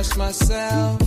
trust myself.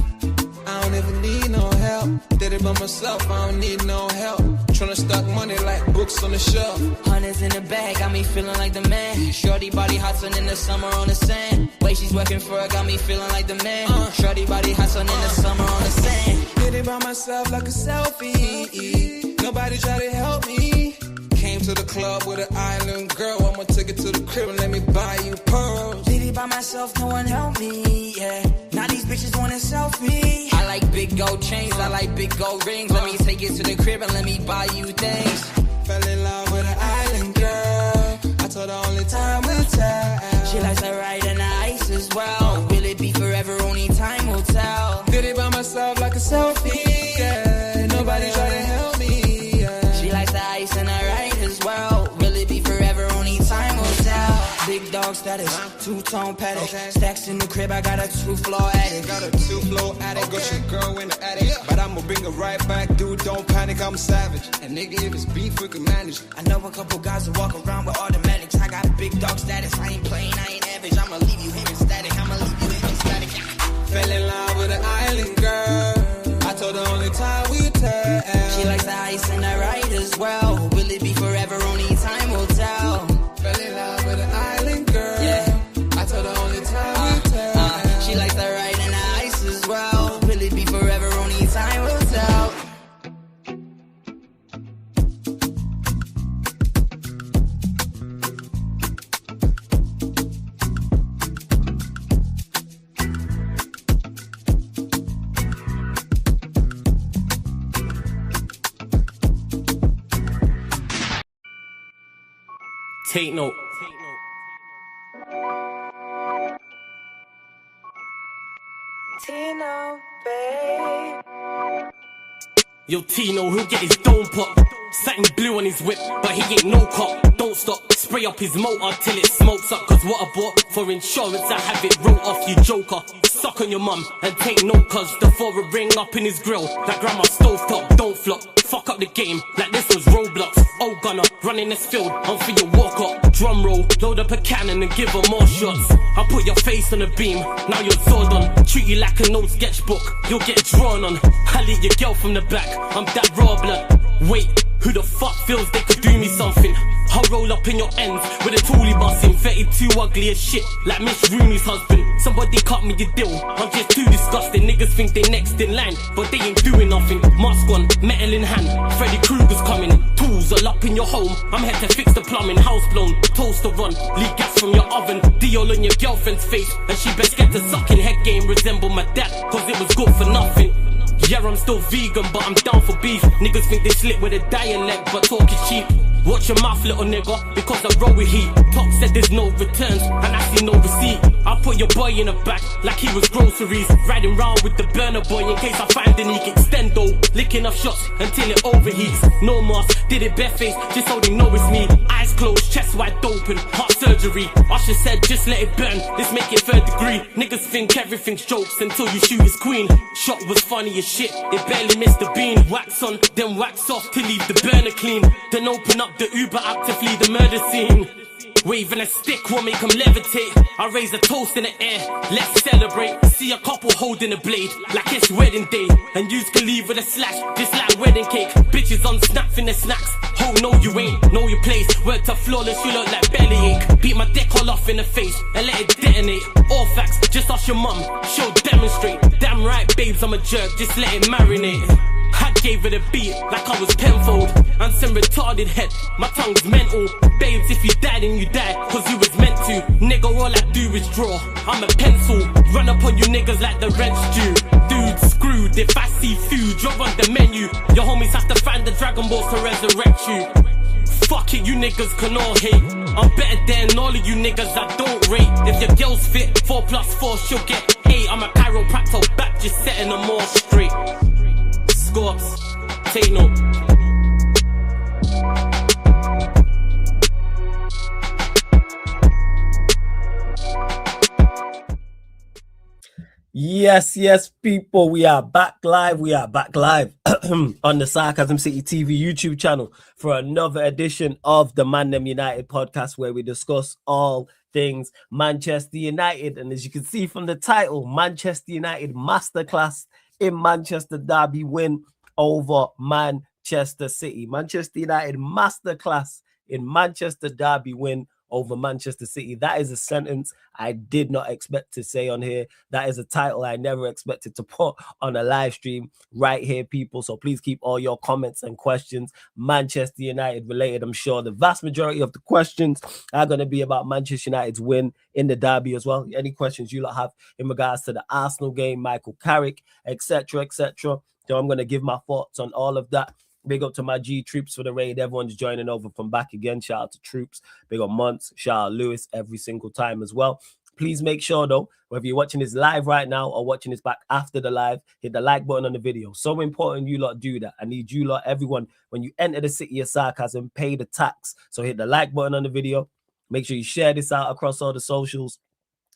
I don't even need no help. Did it by myself, I don't need no help. Tryna stack money like books on the shelf. Hundreds in the bag, got me feeling like the man. Shorty body hustling in the summer on the sand. Way she's working for it, got me feeling like the man. Shorty body hustling in the summer on the sand. Did it by myself like a selfie. Nobody try to help me. Came to the club with an island girl. I'ma take it to the crib and let me buy you pearls. Did it by myself, no one helped me, yeah. Now these bitches want a selfie. I like big gold chains, I like big gold rings. Let me take it to the crib and let me buy you things. Fell in love with an island girl. I told her only time will tell. She likes to ride in the ice as well. Will it be forever? Only time will tell. Did it by myself like a selfie, yeah. Nobody try to help me, yeah. She likes the ice and I ride as well. Will it be forever? Only time will tell. Big dog status, two-tone paddock. Stacks in the crib, I got a two-floor attic. Got a two-floor attic, got your girl in the attic. But I'ma bring her right back, dude, don't panic, I'm savage. And nigga, if it's beef, we can manage. I know a couple guys who walk around with automatics. I got big dog status, I ain't playing, I ain't average. I'ma leave you here in static, I'ma leave you here in static. Fell in love with an island girl. I told her only time we tell. She likes the ice and the ride as well. Will it be forever? Only time will tell. Fell in love with an island girl. Yeah. I told her only time we tell. She likes the ride and the ice as well. Will it be forever? Only time will tell. Take note. Tino, babe. Yo, Tino, he'll get his dome pop. Satin blue on his whip, but he ain't no cop. Don't stop, spray up his motor till it smokes up. Cause what I bought for insurance, I have it wrote off, you joker. Suck on your mum and take note, cause the foreign ring up in his grill. Like grandma stovetop, don't flop. Fuck up the game, like this was Roblox. Oh gunner, running this field, I'm for your walk up. Drum roll, load up a cannon and give her more shots. I put your face on a beam, now you're sword on. Treat you like an old sketchbook, you'll get drawn on. I lead your girl from the back, I'm that raw blood. Wait, who the fuck feels they could do me something? I'll roll up in your ends with a toolie busting. 32 ugly as shit, like Miss Rooney's husband. Somebody cut me a deal, I'm just too disgusting. Niggas think they next in line, but they ain't doing nothing. Mask on, metal in hand, Freddy Krueger's coming. Tools all up in your home, I'm here to fix the plumbing. House blown, toaster run, leak gas from your oven. Diol on your girlfriend's face, and she best get to sucking. Head game resemble my dad, cause it was good for nothing. Yeah, I'm still vegan, but I'm down for beef. Niggas think they slick with a dialect, but talk is cheap. Watch your mouth, little nigga, because I roll with heat. Top said there's no returns, and I see no receipt. I put your boy in the back, like he was groceries. Riding round with the burner boy in case I find any extendo. Licking up shots until it overheats. No mask, did it barefaced, just so they know it's me. Eyes closed, chest wide open, heart surgery. Usher said just let it burn, let's make it third degree. Niggas think everything's jokes until you shoot his queen. Shot was funny as shit, it barely missed the beam. Wax on, then wax off to leave the burner clean. Then open up the Uber app to flee the murder scene. Waving a stick will make them levitate. I raise a toast in the air, let's celebrate. See a couple holding a blade, like it's wedding day. And yous can leave with a slash, just like wedding cake. Bitches on snap in the snacks. Oh no you ain't, know your place. Worked up flawless, you look like bellyache. Beat my dick all off in the face, and let it detonate. All facts, just ask your mum, she'll demonstrate. Damn right babes, I'm a jerk, just let it marinate. I gave it a beat like I was Penfold. And some retarded head, my tongue's mental. Babes, if you die then you die, cause you was meant to. Nigga, all I do is draw, I'm a pencil. Run up on you niggas like the rent's due. Dude, screwed, if I see food, you're on the menu. Your homies have to find the Dragon Balls to resurrect you. Fuck it, you niggas can all hate. I'm better than all of you niggas I don't rate. If your girl's fit, 4+4, she'll get 8. I'm a chiropractor back, just setting them all straight. Scorps, take note. Yes, people, we are back live on the Sarcasm City TV YouTube channel for another edition of the ManDem United podcast, where we discuss all things. Manchester United, and as you can see from the title, Manchester United masterclass in Manchester derby win over Manchester City. Manchester United masterclass in Manchester derby win over Manchester City. That is a sentence I did not expect to say on here. That is a title I never expected to put on a live stream right here, people. So please keep all your comments and questions Manchester United related. I'm sure the vast majority of the questions are going to be about Manchester United's win in the derby as well. Any questions you lot have in regards to the Arsenal game, Michael Carrick, etc., etc. So I'm going to give my thoughts on all of that. Big up to my G Troops for the raid. Everyone's joining over from back again. Shout out to Troops. Big up Months. Shout out Lewis every single time as well. Please make sure, though, whether you're watching this live right now or watching this back after the live, hit the like button on the video. So important you lot do that. I need you lot, everyone, when you enter the city of sarcasm, pay the tax. So hit the like button on the video. Make sure you share this out across all the socials.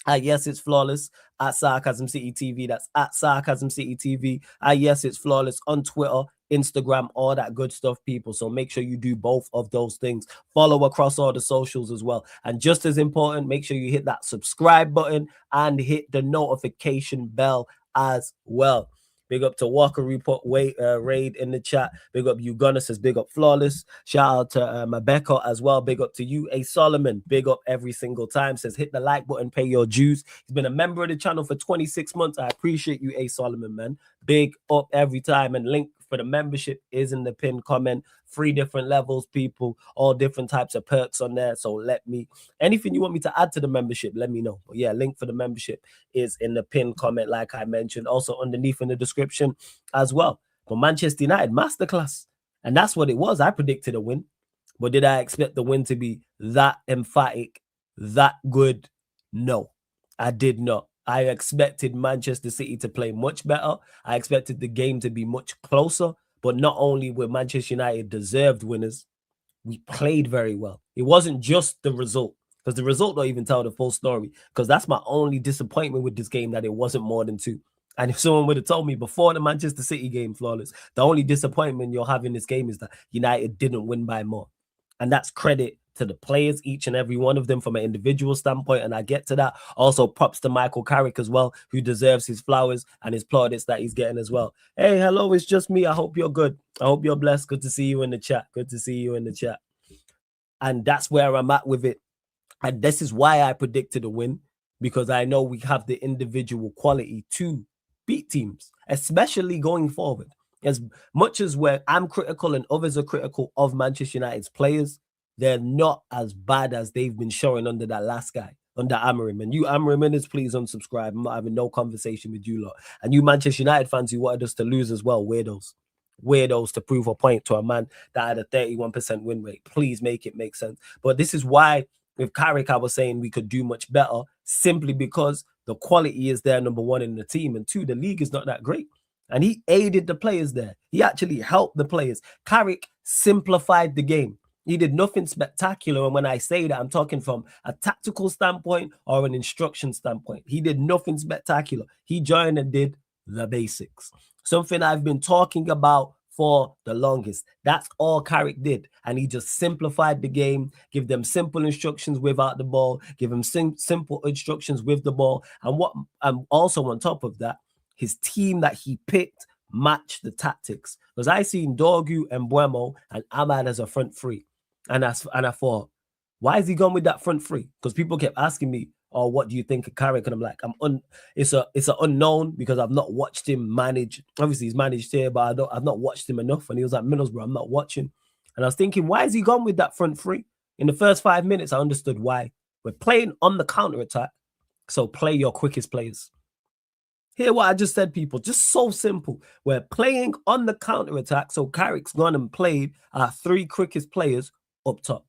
Yes, it's flawless at Sarcasm City TV. That's at Sarcasm City TV. Yes, it's flawless on Twitter, Instagram, all that good stuff, people. So make sure you do both of those things. Follow across all the socials as well. And just as important, make sure you hit that subscribe button and hit the notification bell as well. Big up to Walker Report Raid in the chat. Big up you Gunner says big up Flawless. Shout out to Mabecca as well. Big up to you, A Solomon. Big up every single time. Says hit the like button, pay your dues. He's been a member of the channel for 26 months. I appreciate you, A Solomon, man. Big up every time. And link for the membership is in the pinned comment. 3 different levels, people, all different types of perks on there. So anything you want me to add to the membership, let me know. But yeah, link for the membership is in the pinned comment, like I mentioned, also underneath in the description as well. But Manchester United masterclass, and that's what it was. I predicted a win, but did I expect the win to be that emphatic, that good? No, I did not. I expected Manchester City to play much better. I expected the game to be much closer. But not only were Manchester United deserved winners, we played very well. It wasn't just the result, because the result don't even tell the full story, because that's my only disappointment with this game, that it wasn't more than 2. And if someone would have told me before the Manchester City game, Flawless, the only disappointment you'll have in this game is that United didn't win by more. And that's credit to the players, each and every one of them from an individual standpoint, and I get to that. Also, props to Michael Carrick as well, who deserves his flowers and his plaudits that he's getting as well. Hey, hello, it's just me. I hope you're good. I hope you're blessed. Good to see you in the chat. Good to see you in the chat. And that's where I'm at with it. And this is why I predicted a win, because I know we have the individual quality to beat teams, especially going forward. As much as where I'm critical and others are critical of Manchester United's players, they're not as bad as they've been showing under that last guy, under Amorim. And you Amorim, please unsubscribe. I'm not having no conversation with you lot. And you Manchester United fans who wanted us to lose as well, weirdos. Weirdos to prove a point to a man that had a 31% win rate. Please make it make sense. But this is why with Carrick, I was saying we could do much better, simply because the quality is there, number 1, in the team. And 2, the league is not that great. And he aided the players there. He actually helped the players. Carrick simplified the game. He did nothing spectacular. And when I say that, I'm talking from a tactical standpoint or an instruction standpoint. He did nothing spectacular. He joined and did the basics. Something I've been talking about for the longest. That's all Carrick did. And he just simplified the game, give them simple instructions without the ball, give them simple instructions with the ball. And what I'm also on top of that, his team that he picked matched the tactics. Because I seen Dorgu and Buemo and Ahmad as a front 3. And I thought, why is he going with that front 3? Because people kept asking me, "Oh, what do you think of Carrick?" And I'm like, it's an unknown, because I've not watched him manage. Obviously, he's managed here, but I've not watched him enough. And he was at Middlesbrough, I'm not watching. And I was thinking, why is he gone with that front 3? In the first 5 minutes, I understood why. We're playing on the counter attack, so play your quickest players. Hear what I just said, people. Just so simple. We're playing on the counter attack, so Carrick's gone and played our 3 quickest players up top.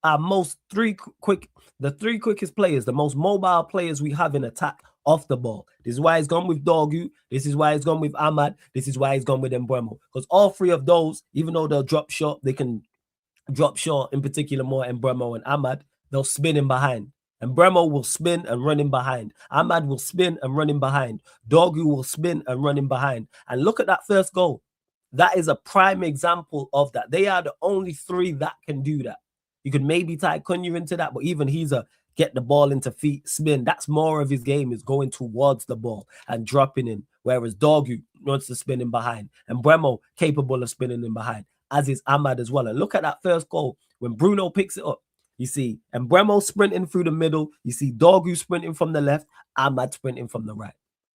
The 3 quickest players, the most mobile players we have in attack off the ball. This is why he's gone with Dorgu. This is why he's gone with Ahmad. This is why he's gone with Mbeumo. Because all 3 of those, even though they'll drop short, they can drop short, in particular more Mbeumo and Ahmad, they'll spin in behind. And Mbeumo will spin and run in behind. Ahmad will spin and run in behind. Dorgu will spin and run in behind. And look at that first goal. That is a prime example of that. They are the only 3 that can do that. You could maybe tie Cunha into that, but even he's a get the ball into feet, spin. That's more of his game, is going towards the ball and dropping in. Whereas Dorgu wants to spin in behind. And Bremo capable of spinning in behind, as is Ahmad as well. And look at that first goal. When Bruno picks it up, you see, and Bremo sprinting through the middle. You see Dorgu sprinting from the left, Ahmad sprinting from the right.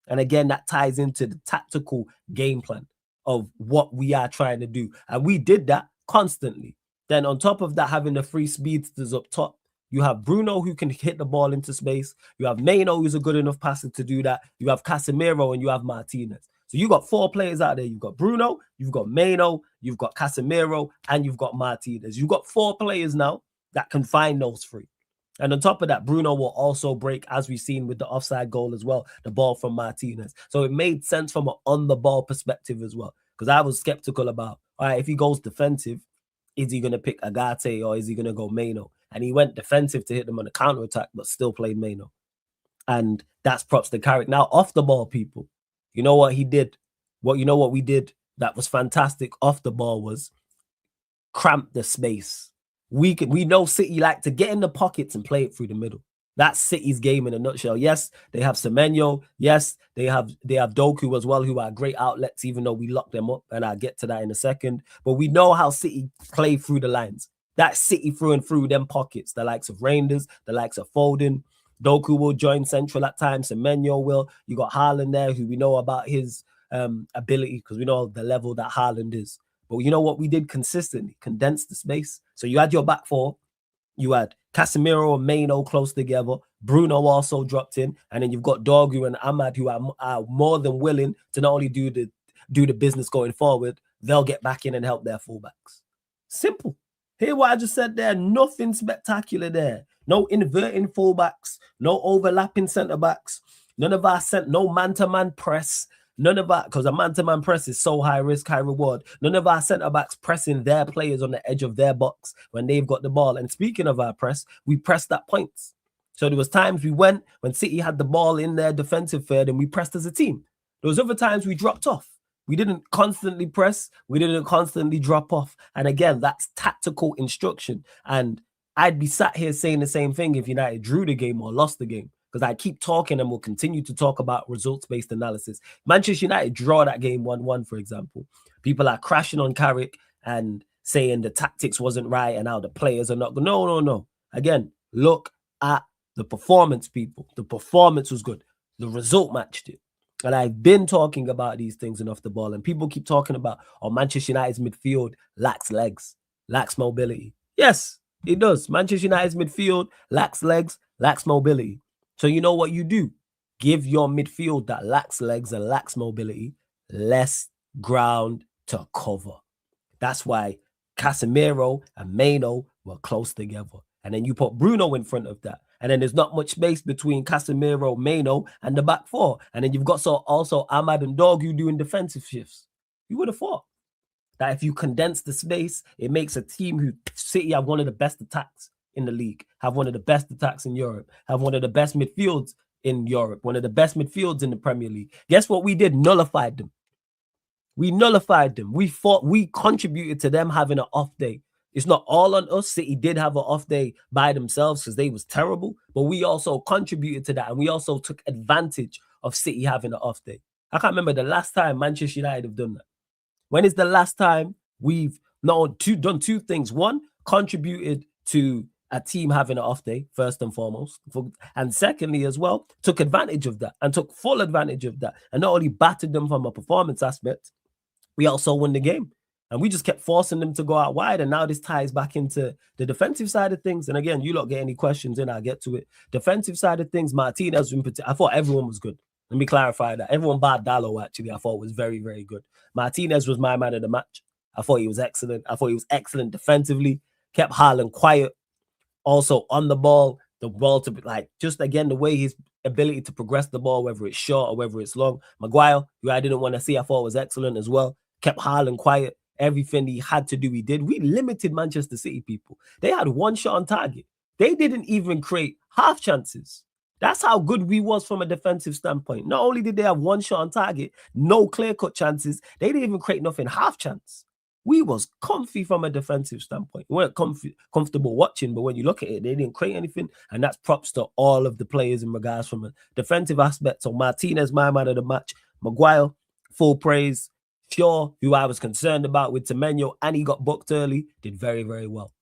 And again, that ties into the tactical game plan of what we are trying to do. And we did that constantly. Then on top of that, having the three speedsters up top, you have Bruno who can hit the ball into space. You have Mano who's a good enough passer to do that. You have Casemiro and you have Martinez. So you got four players out there. You've got Bruno, you've got Mano, you've got Casemiro, and you've got Martinez. You've got four players now that can find those three. And on top of that, Bruno will also break, as we've seen with the offside goal as well, the ball from Martinez. So it made sense from an on-the-ball perspective as well. Because I was skeptical about, all right, if he goes defensive, is he going to pick Agate or is he going to go Mano? And he went defensive to hit them on the counter-attack, but still played Mano. And that's props to Carrick. Now, off the ball, people, you know what he did? You know what we did that was fantastic off the ball was cramp the space. We know City like to get in the pockets and play it through the middle. That's City's game in a nutshell. Yes, they have Semenyo. Yes, they have Doku as well, who are great outlets, even though we lock them up, and I'll get to that in a second. But we know how City play through the lines. That's City through and through them pockets. The likes of Reinders, the likes of Foden. Doku will join central at times. Semenyo will. You got Haaland there, who we know about his ability, because we know the level that Haaland is. But you know what we did consistently? Condense the space. So you had your back four. You had Casemiro and Mano close together. Bruno also dropped in. And then you've got Dorgu and Ahmad, who are more than willing to not only do the business going forward, they'll get back in and help their fullbacks. Simple. Hear what I just said there? Nothing spectacular there. No inverting fullbacks. No overlapping centre-backs. None of our no man-to-man press. None of our, because a man-to-man press is so high risk, high reward. None of our centre-backs pressing their players on the edge of their box when they've got the ball. And speaking of our press, we pressed at points. So there was times we went when City had the ball in their defensive third and we pressed as a team. There was other times we dropped off. We didn't constantly press. We didn't constantly drop off. And again, that's tactical instruction. And I'd be sat here saying the same thing if United drew the game or lost the game. Because I keep talking and will continue to talk about results-based analysis. Manchester United draw that game 1-1, for example. People are crashing on Carrick and saying the tactics wasn't right and how the players are not good. No. Again, look at the performance, people. The performance was good. The result matched it. And I've been talking about these things and off the ball. And people keep talking about, Manchester United's midfield lacks legs, lacks mobility. Yes, it does. Manchester United's midfield lacks legs, lacks mobility. So you know what you do? Give your midfield that lacks legs and lacks mobility less ground to cover. That's why Casemiro and Mano were close together. And then you put Bruno in front of that. And then there's not much space between Casemiro, Mano, and the back four. And then you've got also Ahmad and Dorgu doing defensive shifts. You would have thought that if you condense the space, it makes a team who City have one of the best attacks in the league, have one of the best attacks in Europe, have one of the best midfields in Europe, one of the best midfields in the Premier League. Guess what we did? Nullified them. We nullified them. We contributed to them having an off day. It's not all on us. City did have an off day by themselves because they was terrible, but we also contributed to that, and we also took advantage of City having an off day. I can't remember the last time Manchester United have done that. When is the last time we've done two things? One, contributed to a team having an off day, first and foremost. And secondly, as well, took advantage of that and took full advantage of that. And not only battered them from a performance aspect, we also won the game. And we just kept forcing them to go out wide. And now this ties back into the defensive side of things. And again, you lot get any questions in, I'll get to it. Defensive side of things, Martinez, I thought everyone was good. Let me clarify that. Everyone bar Dallo, actually, I thought was very, very good. Martinez was my man of the match. I thought he was excellent. I thought he was excellent defensively. Kept Haaland quiet. Also on the ball to be like, just again, the way his ability to progress the ball, whether it's short or whether it's long. Maguire, who I didn't want to see, I thought was excellent as well. Kept Haaland quiet. Everything he had to do, he did. We limited Manchester City, people. They had one shot on target. They didn't even create half chances. That's how good we was from a defensive standpoint. Not only did they have one shot on target, no clear-cut chances, they didn't even create nothing half chance. we was comfy from a defensive standpoint. We weren't comfortable watching, but when you look at it, they didn't create anything. And that's props to all of the players in regards from a defensive aspect. So Martinez, my man of the match. Maguire, full praise. Shaw, who I was concerned about with Semenyo, and he got booked early, did very, very well.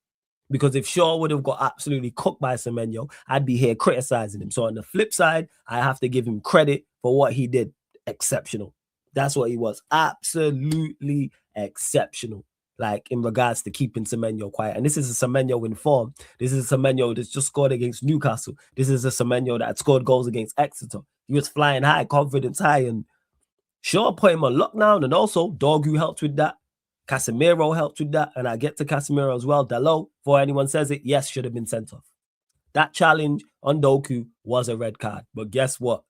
Because if Shaw would have got absolutely cooked by Semenyo, I'd be here criticizing him. So on the flip side, I have to give him credit for what he did. Exceptional. That's what he was. Absolutely exceptional. Like in regards to keeping Semenyo quiet. And this is a Semenyo in form. This is a Semenyo that's just scored against Newcastle. This is a Semenyo that had scored goals against Exeter. He was flying high, confidence high, and Shaw put him on lockdown. And also, Dogu helped with that. Casemiro helped with that. And I get to Casemiro as well. Dalot, before anyone says it, yes, should have been sent off. That challenge on Doku was a red card. But guess what?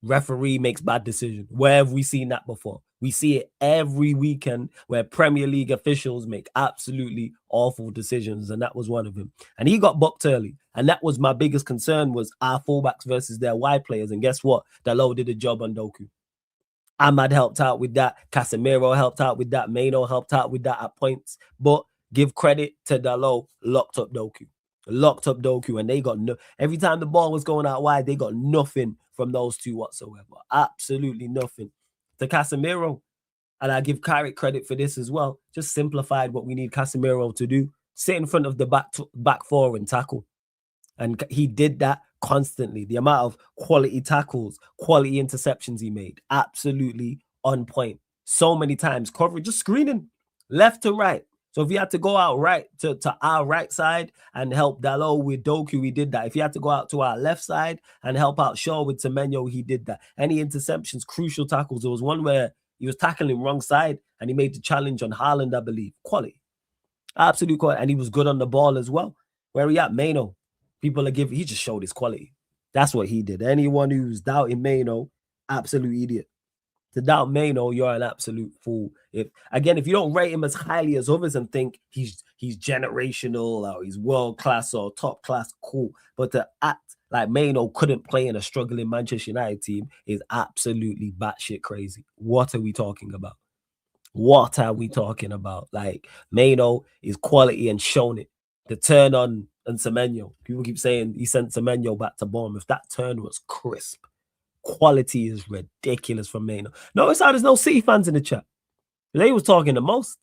Referee makes bad decisions. Where have we seen that before? We see it every weekend where Premier League officials make absolutely awful decisions, and that was one of them. And he got booked early, and that was my biggest concern, was our fullbacks versus their wide players. And guess what? Dalot did a job on Doku. Ahmad helped out with that. Casemiro helped out with that. Mano helped out with that at points. But give credit to Dalot, locked up Doku. And they got no. Every time the ball was going out wide, they got nothing from those two whatsoever. Absolutely nothing. To Casemiro, and I give Carrick credit for this as well, just simplified what we need Casemiro to do. Sit in front of the back four and tackle. And he did that constantly. The amount of quality tackles, quality interceptions he made, absolutely on point. So many times, coverage, just screening left to right. So if he had to go out right to our right side and help Dalot with Doku, he did that. If he had to go out to our left side and help out Shaw with Semenyo, he did that. Any interceptions, crucial tackles. There was one where he was tackling wrong side and he made the challenge on Haaland, I believe. Quality. Absolute quality. And he was good on the ball as well. Where he at? Mano. People are giving, he just showed his quality. That's what he did. Anyone who's doubting Mano, absolute idiot. To doubt Mano, you're an absolute fool. If you don't rate him as highly as others and think he's generational or he's world class or top class, cool. But to act like Mano couldn't play in a struggling Manchester United team is absolutely batshit crazy. What are we talking about? Like, Mano is quality and shown it. The turn on Semenyo. People keep saying he sent Semenyo back to Bournemouth. That turn was crisp. Quality is ridiculous from Mano. Notice how there's no City fans in the chat. They was talking the most.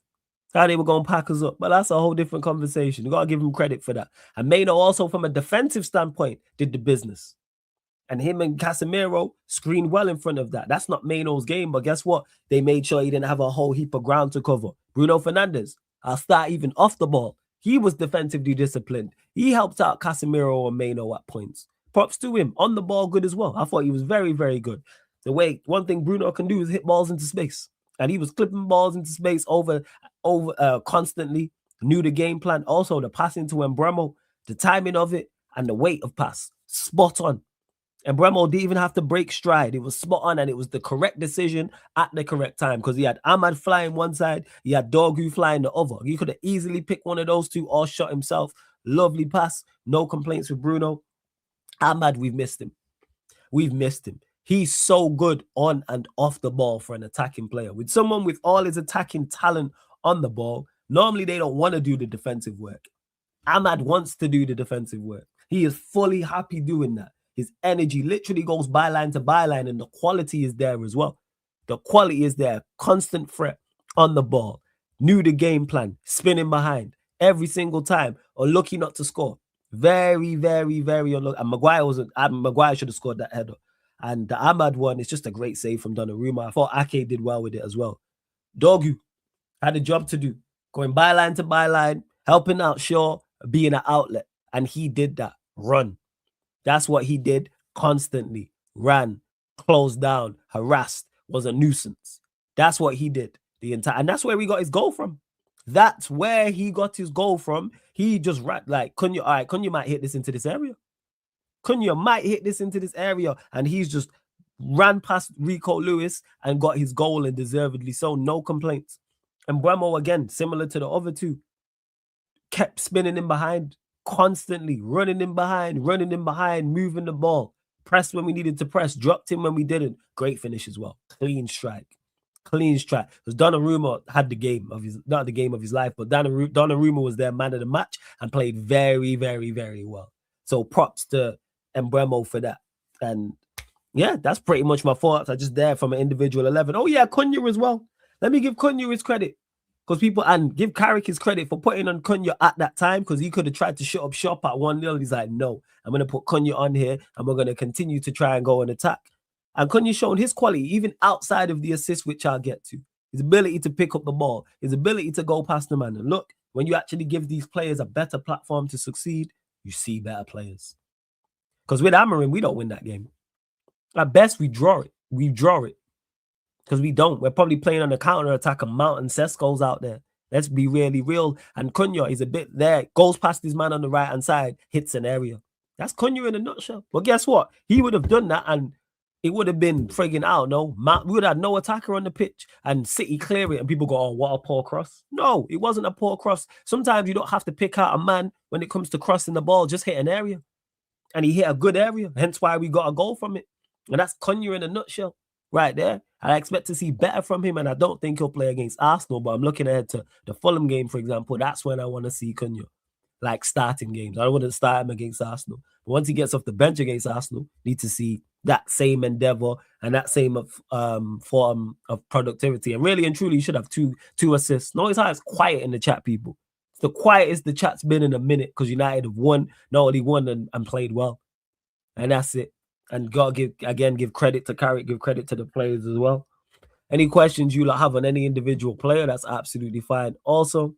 How they were going to pack us up. But that's a whole different conversation. You got to give him credit for that. And Mano also, from a defensive standpoint, did the business. And him and Casemiro screened well in front of that. That's not Mano's game. But guess what? They made sure he didn't have a whole heap of ground to cover. Bruno Fernandes, I'll start even off the ball. He was defensively disciplined. He helped out Casemiro and Mano at points. Props to him. On the ball, good as well. I thought he was very, very good. One thing Bruno can do is hit balls into space. And he was clipping balls into space over constantly. Knew the game plan. Also, the passing to Mbeumo, the timing of it, and the weight of pass. Spot on. And Mbeumo didn't even have to break stride. It was spot on, and it was the correct decision at the correct time, because he had Ahmad flying one side, he had Dogu flying the other. He could have easily picked one of those two or shot himself. Lovely pass. No complaints with Bruno. Ahmad, we've missed him. He's so good on and off the ball for an attacking player. With someone with all his attacking talent on the ball, normally they don't want to do the defensive work. Ahmad wants to do the defensive work. He is fully happy doing that. His energy literally goes byline to byline, and the quality is there as well. The quality is there. Constant threat on the ball. Knew the game plan. Spinning behind every single time. Unlucky not to score. Very, very, very unlucky. And Maguire should have scored that header. And the Ahmad one is just a great save from Donnarumma. I thought Ake did well with it as well. Dogu had a job to do. Going byline to byline, helping out Shaw, being an outlet. And he did that. Run. That's what he did constantly. Ran, closed down, harassed, was a nuisance. That's what he did the entire, and that's where he got his goal from. That's where he got his goal from. He just ran like, Cunha might hit this into this area. And he's just ran past Rico Lewis and got his goal, and deservedly so. No complaints. And Mbeumo, again, similar to the other two, kept spinning in behind. Constantly running in behind, moving the ball, pressed when we needed to press, dropped him when we didn't. Great finish as well. Clean strike. Clean strike. Because Donnarumma had the game of his, not the game of his life, but Donnarumma was their man of the match and played very, very, very well. So props to Embremo for that. And yeah, that's pretty much my thoughts. I just there from an individual 11. Oh yeah, Cunha as well. Let me give Cunha his credit. Because people, and give Carrick his credit for putting on Cunha at that time, because he could have tried to shut up shop at 1-0. He's like, no, I'm going to put Cunha on here and we're going to continue to try and go and attack. And Cunha shown his quality, even outside of the assist, which I'll get to. His ability to pick up the ball, his ability to go past the man. And look, when you actually give these players a better platform to succeed, you see better players. Because with Amorim, we don't win that game. At best, we draw it. We draw it. Because we don't. We're probably playing on the counter-attack and Mountain Sesko's out there. Let's be really real. And Cunha is a bit there. Goes past his man on the right-hand side, hits an area. That's Cunha in a nutshell. But guess what? He would have done that and it would have been frigging out. No, we would have no attacker on the pitch and City clear it and people go, oh, what a poor cross. No, it wasn't a poor cross. Sometimes you don't have to pick out a man when it comes to crossing the ball. Just hit an area. And he hit a good area. Hence why we got a goal from it. And that's Cunha in a nutshell right there. I expect to see better from him, and I don't think he'll play against Arsenal, but I'm looking ahead to the Fulham game, for example. That's when I want to see Cunha, like starting games. I don't want to start him against Arsenal. But once he gets off the bench against Arsenal, need to see that same endeavor and that same form of productivity. And really and truly, you should have two assists. Notice how it's quiet in the chat, people. It's the quietest the chat's been in a minute because United have won, not only won and played well. And that's it. And gotta give credit to Carrick, give credit to the players as well. Any questions you lot have on any individual player, that's absolutely fine. Also,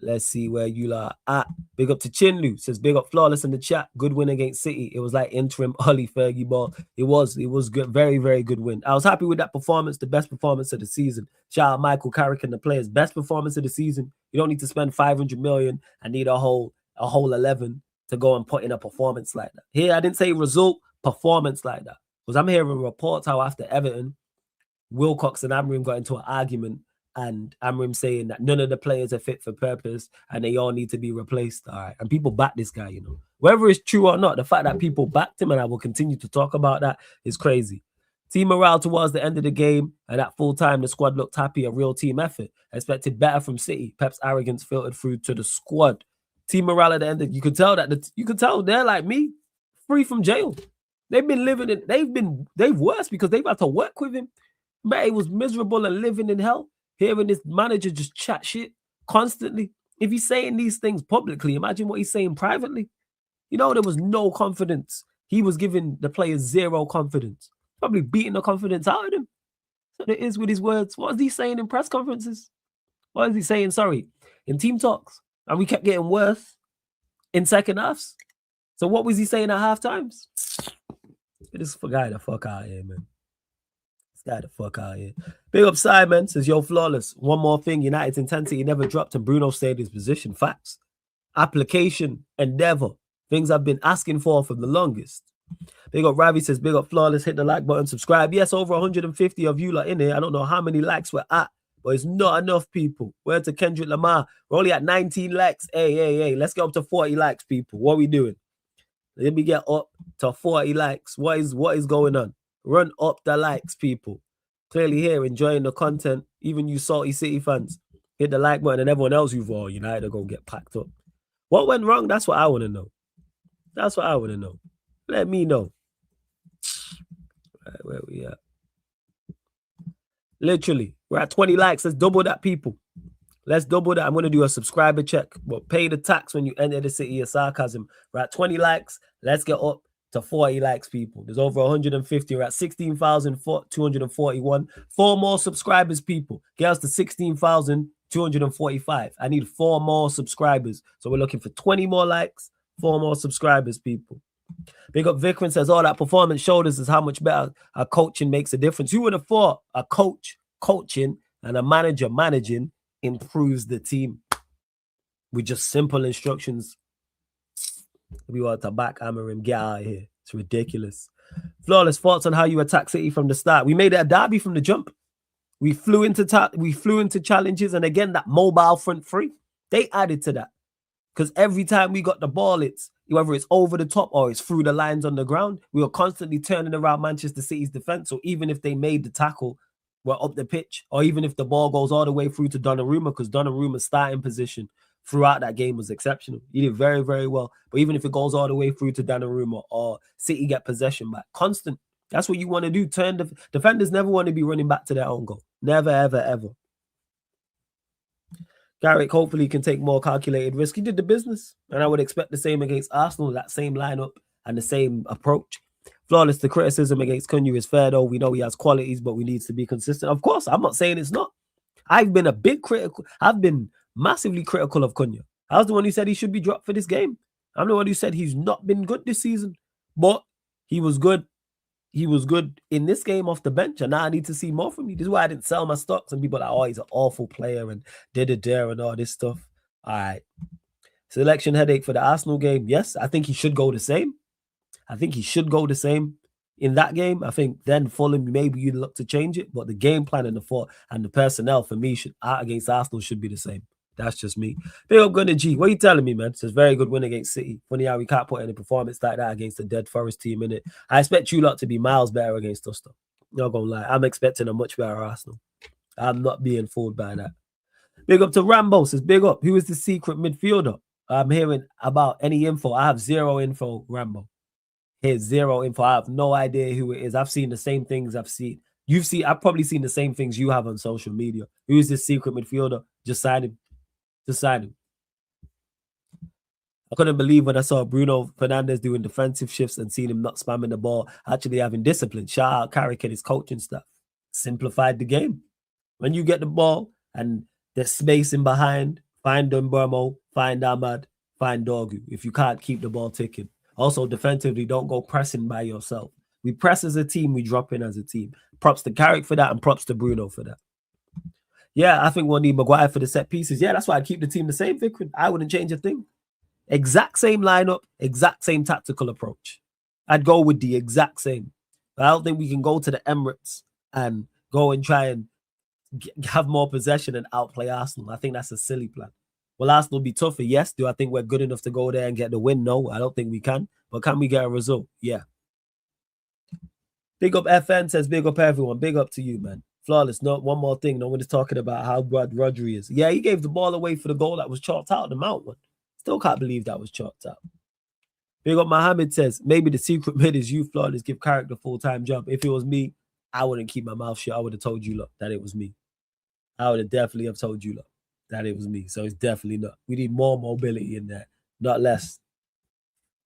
let's see where you lot are at. Big up to Chinlu, says big up Flawless in the chat. Good win against City. It was like interim Ollie Fergie ball. It was good, very, very good win. I was happy with that performance, the best performance of the season. Shout out Michael Carrick and the players. Best performance of the season. You don't need to spend 500 million and need a whole 11 to go and put in a performance like that. Here, I didn't say result, performance like that. Because I'm hearing reports how after Everton, Wilcox and Amorim got into an argument and Amorim saying that none of the players are fit for purpose and they all need to be replaced. All right. And people back this guy, you know. Whether it's true or not, the fact that people backed him, and I will continue to talk about that, is crazy. Team morale towards the end of the game, and at full time, the squad looked happy, a real team effort. I expected better from City. Pep's arrogance filtered through to the squad. Team morale at the end, you could tell they're like me, free from jail. They've been living it. They've worse because they've had to work with him. But he was miserable and living in hell. Hearing this manager just chat shit constantly. If he's saying these things publicly, imagine what he's saying privately. You know, there was no confidence. He was giving the players zero confidence. Probably beating the confidence out of them. So it is with his words. What is he saying in press conferences? What is he saying, in team talks? And we kept getting worse in second halves. So what was he saying at half times? This guy the fuck out here, man. This guy the fuck out here. Big up Simon, says, yo, Flawless. One more thing, United's intensity never dropped and Bruno stayed in his position. Facts. Application, endeavor. Things I've been asking for the longest. Big up Ravi, says, big up Flawless. Hit the like button, subscribe. Yes, over 150 of you lot in here. I don't know how many likes we're at, but it's not enough, people. Word to Kendrick Lamar. We're only at 19 likes. Hey. Let's get up to 40 likes, people. What are we doing? Let me get up to 40 likes. What is going on? Run up the likes, people. Clearly here, enjoying the content. Even you Salty City fans. Hit the like button and everyone else you've all United are going to get packed up. What went wrong? That's what I want to know. That's what I want to know. Let me know. Right, where we at? Literally, we're at 20 likes. Let's double that, people. Let's double that. I'm going to do a subscriber check. But pay the tax when you enter the city of sarcasm. We're at 20 likes. Let's get up to 40 likes, people. There's over 150. We're at 16,241. 4 more subscribers, people. Get us to 16,245. I need 4 more subscribers. So we're looking for 20 more likes, 4 more subscribers, people. Big up Vikram, says, all that performance showed us is how much better our coaching makes a difference. Who would have thought a coach coaching and a manager managing improves the team with just simple instructions? We want to back Amorim, get out of here. It's ridiculous. Flawless, thoughts on how you attack City from the start. We made it a derby from the jump. We flew into challenges, and again that mobile front three, they added to that because every time we got the ball, it's whether it's over the top or it's through the lines on the ground, we were constantly turning around Manchester City's defense. So even if they made the tackle, were up the pitch, or even if the ball goes all the way through to Donnarumma, because Donnarumma's starting position throughout that game was exceptional. He did very, very well. But even if it goes all the way through to Donnarumma or City get possession back, constant. That's what you want to do. Defenders never want to be running back to their own goal. Never, ever, ever. Garrick hopefully can take more calculated risk. He did the business, and I would expect the same against Arsenal, that same lineup and the same approach. Flawless, the criticism against Cunha is fair, though. We know he has qualities, but we need to be consistent. Of course, I'm not saying it's not. I've been massively critical of Cunha. I was the one who said he should be dropped for this game. I'm the one who said he's not been good this season, but he was good. He was good in this game off the bench, and now I need to see more from you. This is why I didn't sell my stocks, and people are like, oh, he's an awful player and da-da-da and all this stuff. All right. Selection headache for the Arsenal game. Yes, I think he should go the same. I think he should go the same in that game. I think then Fulham, maybe you'd look to change it, but the game plan and the personnel for me against Arsenal should be the same. That's just me. Big up Gunner G. What are you telling me, man? It's a very good win against City. Funny how we can't put any performance like that against a dead Forest team, innit? I expect you lot to be miles better against us, though. Not gonna lie. I'm expecting a much better Arsenal. I'm not being fooled by that. Big up to Rambo. Says, big up. Who is the secret midfielder? I'm hearing about any info. I have zero info, Rambo. Here's zero info. I have no idea who it is. I've seen the same things I've seen. I've probably seen the same things you have on social media. Who is this secret midfielder? Just sign him. Decided. I couldn't believe when I saw Bruno Fernandes doing defensive shifts and seeing him not spamming the ball, actually having discipline. Shout out Carrick and his coaching staff. Simplified the game. When you get the ball and there's space in behind, find Dumbermo, find Ahmad, find Dorgu. If you can't keep the ball ticking. Also, defensively, don't go pressing by yourself. We press as a team, we drop in as a team. Props to Carrick for that and props to Bruno for that. Yeah, I think we'll need Maguire for the set pieces. Yeah, that's why I keep the team the same, Vic. I wouldn't change a thing. Exact same lineup, exact same tactical approach. I'd go with the exact same. But I don't think we can go to the Emirates and go and try and have more possession and outplay Arsenal. I think that's a silly plan. Will Arsenal be tougher? Yes. Do I think we're good enough to go there and get the win? No, I don't think we can. But can we get a result? Yeah. Big up FN says, big up everyone. Big up to you, man. Flawless. No, one more thing. No one is talking about how bad Rodri is. Yeah, he gave the ball away for the goal that was chalked out, the Mount one. Still can't believe that was chalked out. Big up Mohammed says, maybe the secret mid is you, Flawless, give Carrick the full-time job. If it was me, I wouldn't keep my mouth shut. I would have told you, look, that it was me. I would have definitely have told you, look, that it was me. So it's definitely not. We need more mobility in there, not less.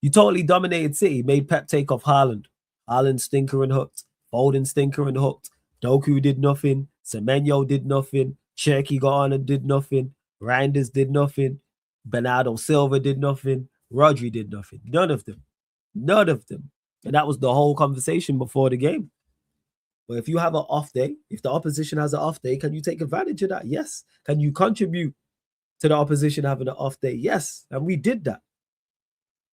You totally dominated City, made Pep take off Haaland. Haaland stinker and hooked. Foden stinker and hooked. Doku did nothing. Semenyo did nothing. Cherky got on and did nothing. Reinders did nothing. Bernardo Silva did nothing. Rodri did nothing. None of them. None of them. And that was the whole conversation before the game. But if you have an off day, if the opposition has an off day, can you take advantage of that? Yes. Can you contribute to the opposition having an off day? Yes. And we did that.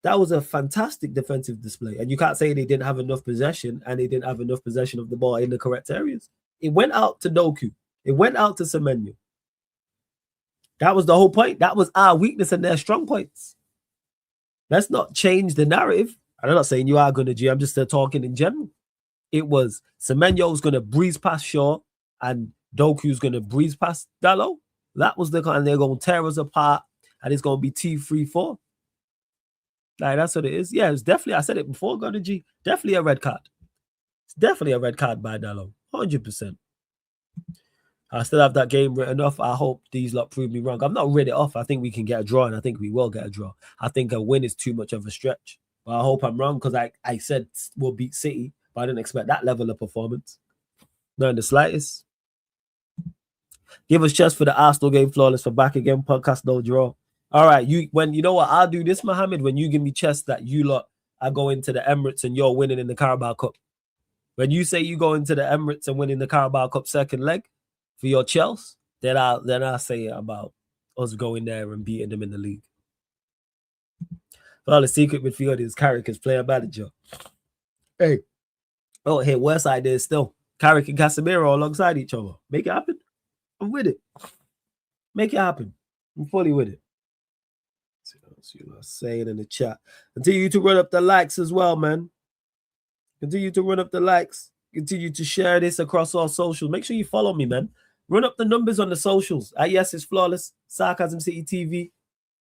That was a fantastic defensive display. And you can't say they didn't have enough possession and they didn't have enough possession of the ball in the correct areas. It went out to Doku. It went out to Semenyo. That was the whole point. That was our weakness and their strong points. Let's not change the narrative. I'm not saying you are going to G. I'm just talking in general. It was Semenyo's going to breeze past Shaw and Doku's going to breeze past Dalot. That was the kind. They're going to tear us apart and it's going to be T3-4. Like, that's what it is. Yeah, it's definitely, I said it before, Gunner G, definitely a red card. It's definitely a red card by Dalot. 100%. I still have that game written off. I hope these lot prove me wrong. I've not read it off. I think we can get a draw, and I think we will get a draw. I think a win is too much of a stretch. But I hope I'm wrong, because I said we'll beat City, but I didn't expect that level of performance. Not in the slightest. Give us chest for the Arsenal game, Flawless, for back again. Podcast, no draw. All right, you know what? I'll do this, Mohammed, when you give me chest that you lot are going to the Emirates and you're winning in the Carabao Cup. When you say you go into the Emirates and winning the Carabao Cup second leg for your Chelsea, then I'll say about us going there and beating them in the league. Well, the secret midfield is Carrick as player manager. Hey. Oh, hey, worst idea is still Carrick and Casemiro alongside each other. Make it happen. I'm with it. Make it happen. I'm fully with it. See what I'm saying in the chat. Continue to run up the likes as well, man. Continue to run up the likes. Continue to share this across all socials. Make sure you follow me, man. Run up the numbers on the socials. Yes, it's flawless. Sarcasm City TV.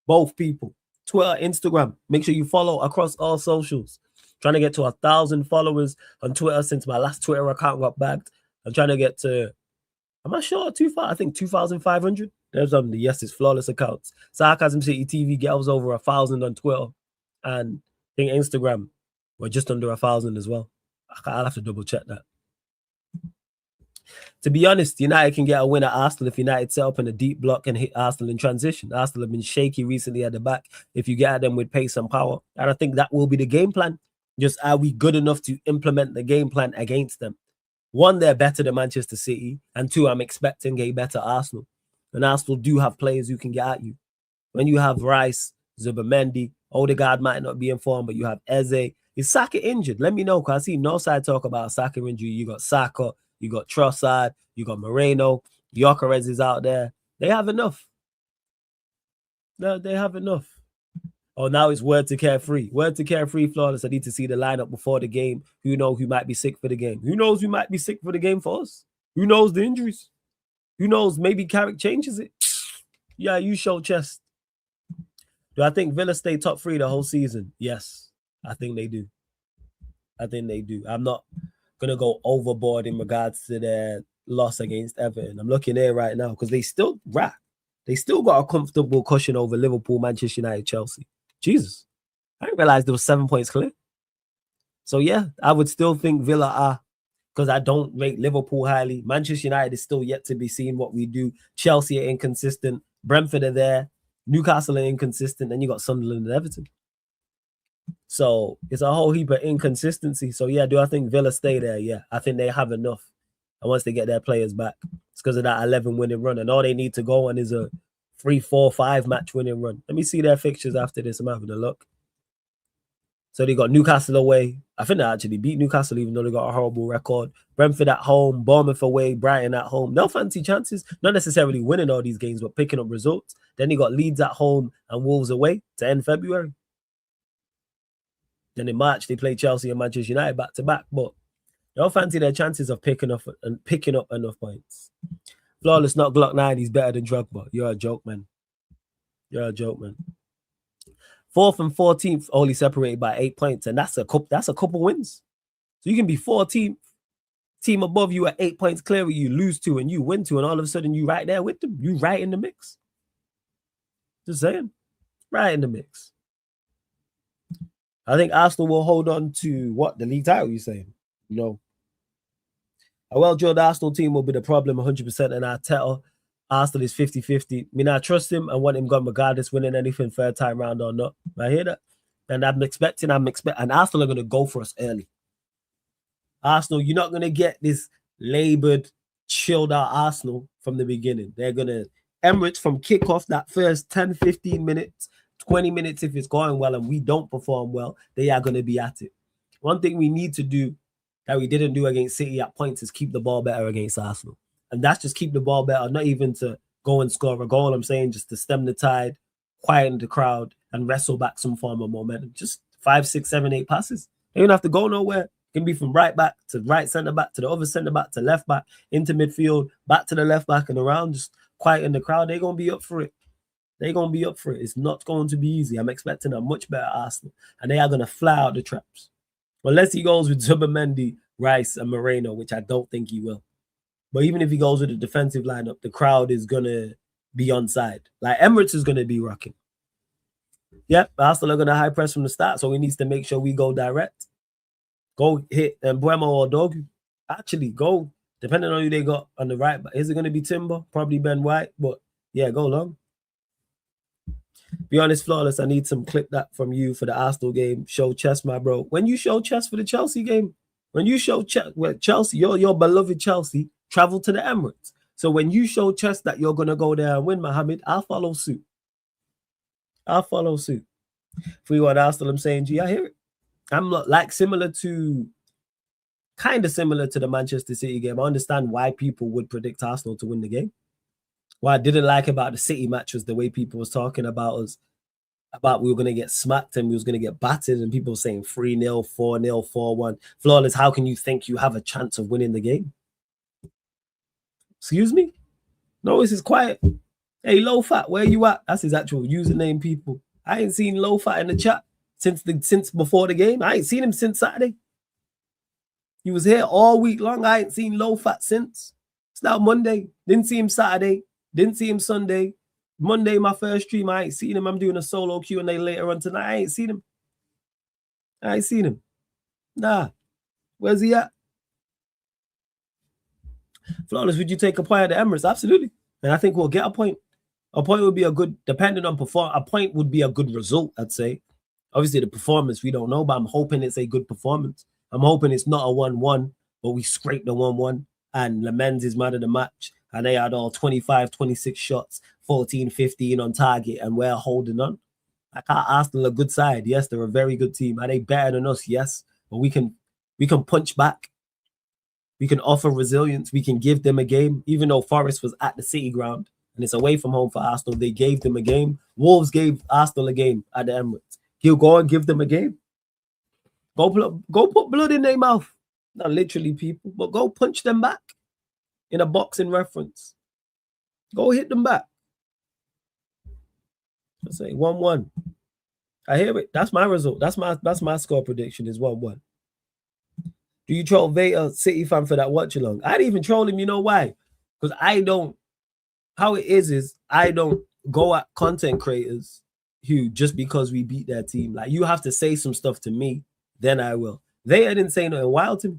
Both people. Twitter, Instagram. Make sure you follow across all socials. Trying to get to 1,000 followers on Twitter since my last Twitter account got bagged. I'm trying to get to, I'm not sure, I think 2,500. There's the Yes, it's flawless accounts. Sarcasm City TV gets over 1,000 on Twitter. And I think Instagram, we're just under 1,000 as well. I'll have to double check that. To be honest, United can get a win at Arsenal if United set up in a deep block and hit Arsenal in transition. Arsenal have been shaky recently at the back. If you get at them with pace and power, and I think that will be the game plan. Just are we good enough to implement the game plan against them? One, they're better than Manchester City, and two, I'm expecting a better Arsenal. And Arsenal do have players who can get at you. When you have Rice, Zubimendi, Odegaard might not be informed, but you have Eze. Is Saka injured? Let me know, because I see no side talk about Saka injury. You got Saka, you got Trossard, you got Moreno, Gyökeres is out there. They have enough. No, they have enough. Oh, now it's word to Carefree. Word to Carefree, flawless. I need to see the lineup before the game. Who knows who might be sick for the game? Who knows who might be sick for the game for us? Who knows the injuries? Who knows? Maybe Carrick changes it. Yeah, you show chest. Do I think Villa stay top 3 the whole season? Yes, I think they do. I think they do. I'm not going to go overboard in regards to their loss against Everton. I'm looking there right now because they still They still got a comfortable cushion over Liverpool, Manchester United, Chelsea. Jesus. I didn't realize there was 7 points clear. So, yeah, I would still think Villa are, because I don't rate Liverpool highly. Manchester United is still yet to be seen what we do. Chelsea are inconsistent. Brentford are there. Newcastle are inconsistent. Then you got Sunderland and Everton. So it's a whole heap of inconsistency. So, yeah, do I think Villa stay there? Yeah, I think they have enough. And once they get their players back, it's because of that 11-winning run. And all they need to go on is a 3, 4, 5 match winning run. Let me see their fixtures after this. I'm having a look. So they got Newcastle away. I think they actually beat Newcastle, even though they got a horrible record. Brentford at home, Bournemouth away, Brighton at home. No fancy chances. Not necessarily winning all these games, but picking up results. Then they got Leeds at home and Wolves away to end February. Then in March, they play Chelsea and Manchester United back to back. But they don't fancy their chances of picking up enough points. Flawless, not Glock 9. He's better than Drogba. You're a joke, man. You're a joke, man. 4th and 14th only separated by 8 points, and that's a couple wins. So you can be 14th, team above you at 8 points clear, you lose to and you win to, and all of a sudden you right there with them. You right in the mix. Just saying, right in the mix. I think Arsenal will hold on to the league title. You saying? No. A well-drilled Arsenal team will be the problem 100%, and Arteta. Arsenal is 50-50. I mean, I trust him. I want him gone regardless, winning anything third time round or not. I hear that. And I'm expecting, and Arsenal are going to go for us early. Arsenal, you're not going to get this labored, chilled out Arsenal from the beginning. They're going to, Emirates from kickoff, that first 10, 15 minutes, 20 minutes, if it's going well and we don't perform well, they are going to be at it. One thing we need to do that we didn't do against City at points is keep the ball better against Arsenal. And that's just keep the ball better, not even to go and score a goal. I'm saying just to stem the tide, quieten the crowd, and wrestle back some form of momentum. Just 5, 6, 7, 8 passes. They don't have to go nowhere. It can be from right back to right centre back to the other centre back to left back, into midfield, back to the left back and around. Just quieten the crowd. They're going to be up for it. They're going to be up for it. It's not going to be easy. I'm expecting a much better Arsenal. And they are going to fly out the traps. Unless he goes with Zubimendi, Rice, and Moreno, which I don't think he will. But even if he goes with a defensive lineup, the crowd is going to be on side. Like Emirates is going to be rocking. Yep, Arsenal are going to high press from the start, so he needs to make sure we go direct. Go hit Mbuemo or Dogu. Actually, go, depending on who they got on the right. But is it going to be Timber? Probably Ben White. But yeah, go long. Be honest, Flawless, I need some clip that from you for the Arsenal game. Show chess, my bro. When you show chess for the Chelsea game, when you show Chelsea, your beloved Chelsea, travel to the Emirates. So when you show chess that you're going to go there and win, Mohammed, I'll follow suit. I'll follow suit. If we want Arsenal, I'm saying, gee, I hear it. I'm not like kind of similar to the Manchester City game. I understand why people would predict Arsenal to win the game. What I didn't like about the City match was the way people was talking about us about we were going to get smacked and we was going to get battered, and people saying 3-0, 4-0, 4-1. Flawless, how can you think you have a chance of winning the game? Excuse me? No, this is quiet. Hey, Low Fat, where you at? That's his actual username, people. I ain't seen Low Fat in the chat since before the game. I ain't seen him since Saturday. He was here all week long. I ain't seen Low Fat since. It's now Monday. Didn't see him Saturday. Didn't see him Sunday. Monday, my first stream, I ain't seen him. I'm doing a solo Q&A later on tonight. I ain't seen him. I ain't seen him. Nah. Where's he at? Flawless, would you take a point at the Emirates? Absolutely. And I think we'll get a point. A point would be a good, depending on a point would be a good result, I'd say. Obviously, the performance, we don't know, but I'm hoping it's a good performance. I'm hoping it's not a 1-1, but we scraped the 1-1 and Lamens is man of the match. And they had all 25, 26 shots, 14, 15 on target, and we're holding on. I can't Arsenal a good side. Yes, they're a very good team. Are they better than us? Yes. But we can punch back. We can offer resilience. We can give them a game. Even though Forest was at the City ground and it's away from home for Arsenal, they gave them a game. Wolves gave Arsenal a game at the Emirates. He'll go and give them a game. Go put blood in their mouth. Not literally, people, but go punch them back. In a boxing reference. Go hit them back. Let's say 1-1. I hear it. That's my result. That's my score prediction is 1-1. Do you troll Veta City fan for that watch along? I didn't even troll him. You know why? Because I don't. How it is I don't go at content creators who just because we beat their team. Like, you have to say some stuff to me, then I will. Veta didn't say nothing wild to me.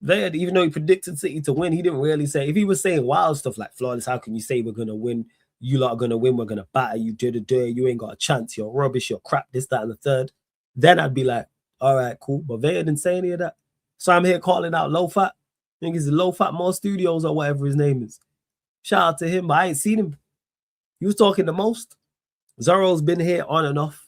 Even though he predicted City to win, he didn't really say. If he was saying wild stuff like Flawless, how can you say we're gonna win? You lot are gonna win. We're gonna batter you. You ain't got a chance. You're rubbish. You're crap. This, that, and the third. Then I'd be like, all right, cool. But Veta didn't say any of that. So I'm here calling out Low Fat. I think it's Low Fat More Studios or whatever his name is. Shout out to him, but I ain't seen him. He was talking the most. Zorro's been here on and off.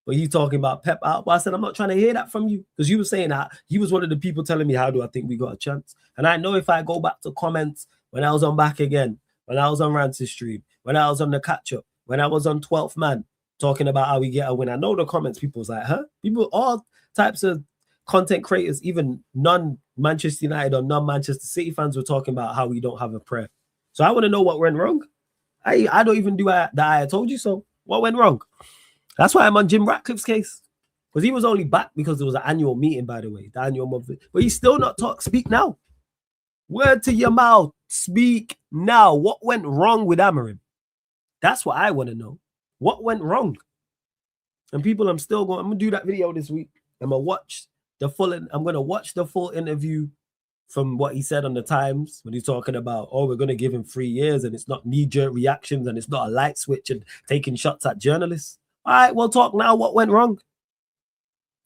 But you talking about Pep out. But I said, I'm not trying to hear that from you. Because you were saying that he was one of the people telling me, how do I think we got a chance? And I know if I go back to comments when I was on Back Again, when I was on Rance's stream, when I was on the catch-up, when I was on 12th Man, talking about how we get a win. I know the comments, people was like, huh? People, all types of content creators, even non-Manchester United or non-Manchester City fans were talking about how we don't have a prayer. So I want to know what went wrong. I don't even do that I told you so. What went wrong? That's why I'm on Jim Ratcliffe's case. Because he was only back because there was an annual meeting, by the way. The annual month. But he's still not speak now. Word to your mouth. Speak now. What went wrong with Amorim? That's what I want to know. What went wrong? And people, I'm going to do that video this week. I'm going to watch the full interview from what he said on the Times when he's talking about, oh, we're going to give him 3 years and it's not knee-jerk reactions and it's not a light switch and taking shots at journalists. All right, we'll talk now. What went wrong?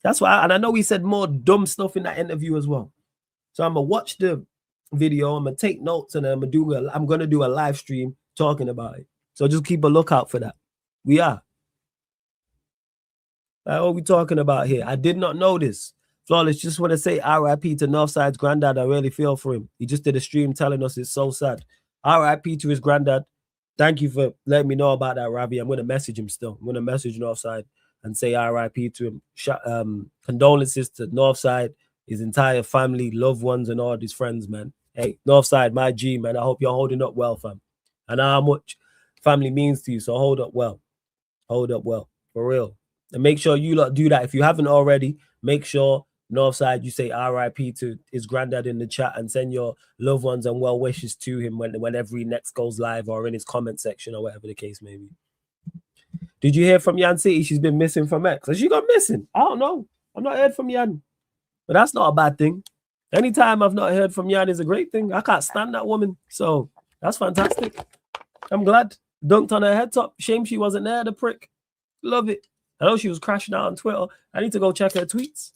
That's why, and I know he said more dumb stuff in that interview as well. So I'm gonna watch the video. I'm gonna take notes, and I'm gonna do a live stream talking about it. So just keep a lookout for that. We are. Like, what are we talking about here? I did not know this. Flawless, just want to say R.I.P. to Northside's granddad. I really feel for him. He just did a stream telling us it's so sad. R.I.P. to his granddad. Thank you for letting me know about that, Ravi. I'm going to message him still. I'm going to message Northside and say RIP to him. Condolences to Northside, his entire family, loved ones, and all his friends, man. Hey, Northside, my G, man. I hope you're holding up well, fam. I know how much family means to you, so hold up well. Hold up well, for real. And make sure you lot do that. If you haven't already, make sure Northside, you say RIP to his granddad in the chat and send your loved ones and well wishes to him whenever he next goes live or in his comment section or whatever the case may be. Did you hear from Yan City? She's been missing from X. Has she got missing? I don't know. I've not heard from Yan. But that's not a bad thing. Anytime I've not heard from Yan is a great thing. I can't stand that woman. So that's fantastic. I'm glad. Dunked on her head top. Shame she wasn't there, the prick. Love it. I know she was crashing out on Twitter. I need to go check her tweets.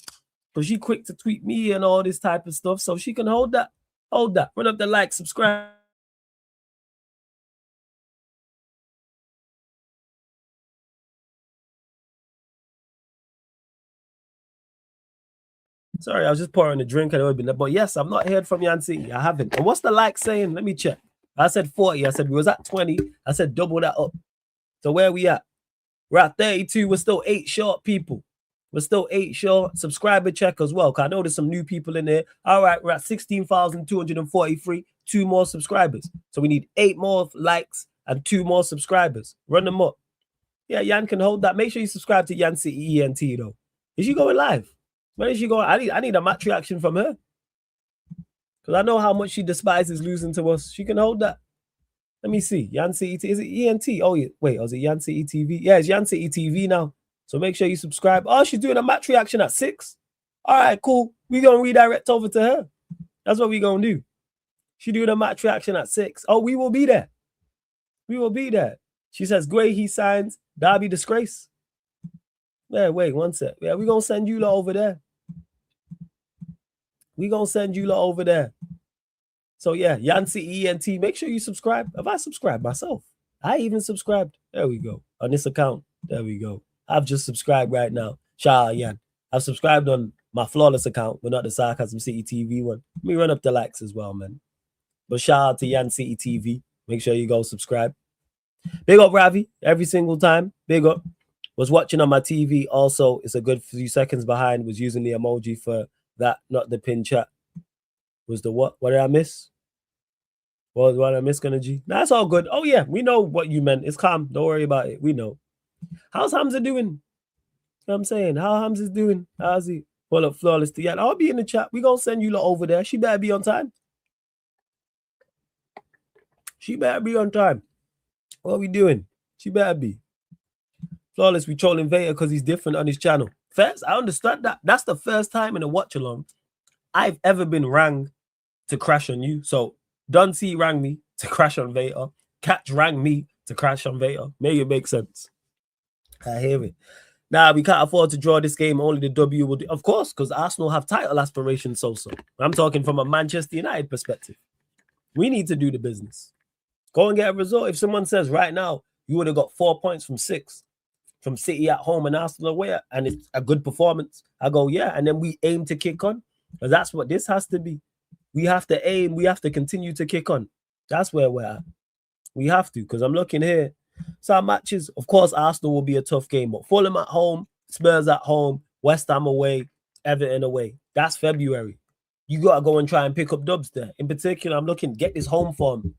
But she quick to tweet me and all this type of stuff. So she can hold that. Hold that. Run up the like, subscribe. Sorry, I was just pouring a drink and it would be. But yes, I've not heard from Yan City. I haven't. And what's the like saying? Let me check. I said 40. I said we was at 20. I said double that up. So where are we at? We're at 32. We're still 8 short, people. We're still 8 short. Subscriber check as well, because I know there's some new people in there. All right, we're at 16,243. 2 more subscribers. So we need 8 more likes and 2 more subscribers. Run them up. Yeah, Yan can hold that. Make sure you subscribe to Yan City ENT, though. Is she going live? When is she going? I need a match reaction from her. Because I know how much she despises losing to us. She can hold that. Let me see. Yan City. Is it ENT? Oh, yeah. Wait, is it Yan City TV? Yeah, it's Yan City TV now. So make sure you subscribe. Oh, she's doing a match reaction at 6. All right, cool. We're going to redirect over to her. That's what we're going to do. She's doing a match reaction at 6. Oh, we will be there. We will be there. She says, Gray, he signs. Derby disgrace. Yeah, wait, one sec. Yeah, we're going to send you lot over there. We're going to send you lot over there. So, yeah, Yancy ENT, make sure you subscribe. Have I subscribed myself? I even subscribed. There we go. On this account. There we go. I've just subscribed right now. Shout out, Yan. I've subscribed on my Flawless account, but not the Sarcasm City TV one. Let me run up the likes as well, man. But shout out to Yan City TV. Make sure you go subscribe. Big up, Ravi, every single time. Big up. Was watching on my TV. Also, it's a good few seconds behind. Was using the emoji for that, not the pin chat. Was the what? What did I miss? What did I miss, Gonna G? Nah, it's all good. Oh, yeah, we know what you meant. It's calm. Don't worry about it. We know. How's Hamza doing? You know what I'm saying? How Hamza's doing? How's he? Pull up Flawless to Yan. I'll be in the chat. We gonna send you lot over there. She better be on time. She better be on time. What are we doing? She better be. Flawless, we trolling Vader because he's different on his channel. First, I understand that. That's the first time in a watch-along I've ever been rang to crash on you. So, Don C rang me to crash on Vader. Catch rang me to crash on Vader. Make it make sense. I hear it. Now, we can't afford to draw this game. Only the W will do. Of course, because Arsenal have title aspirations also. I'm talking from a Manchester United perspective. We need to do the business. Go and get a result. If someone says right now, you would have got 4 points from 6 from City at home and Arsenal away, and it's a good performance, I go, yeah. And then we aim to kick on. Because that's what this has to be. We have to aim. We have to continue to kick on. That's where we're at. We have to, because I'm looking here. So our matches, of course, Arsenal will be a tough game, but Fulham at home, Spurs at home, West Ham away, Everton away. That's February. You got to go and try and pick up dubs there. In particular, I'm looking, get this home form.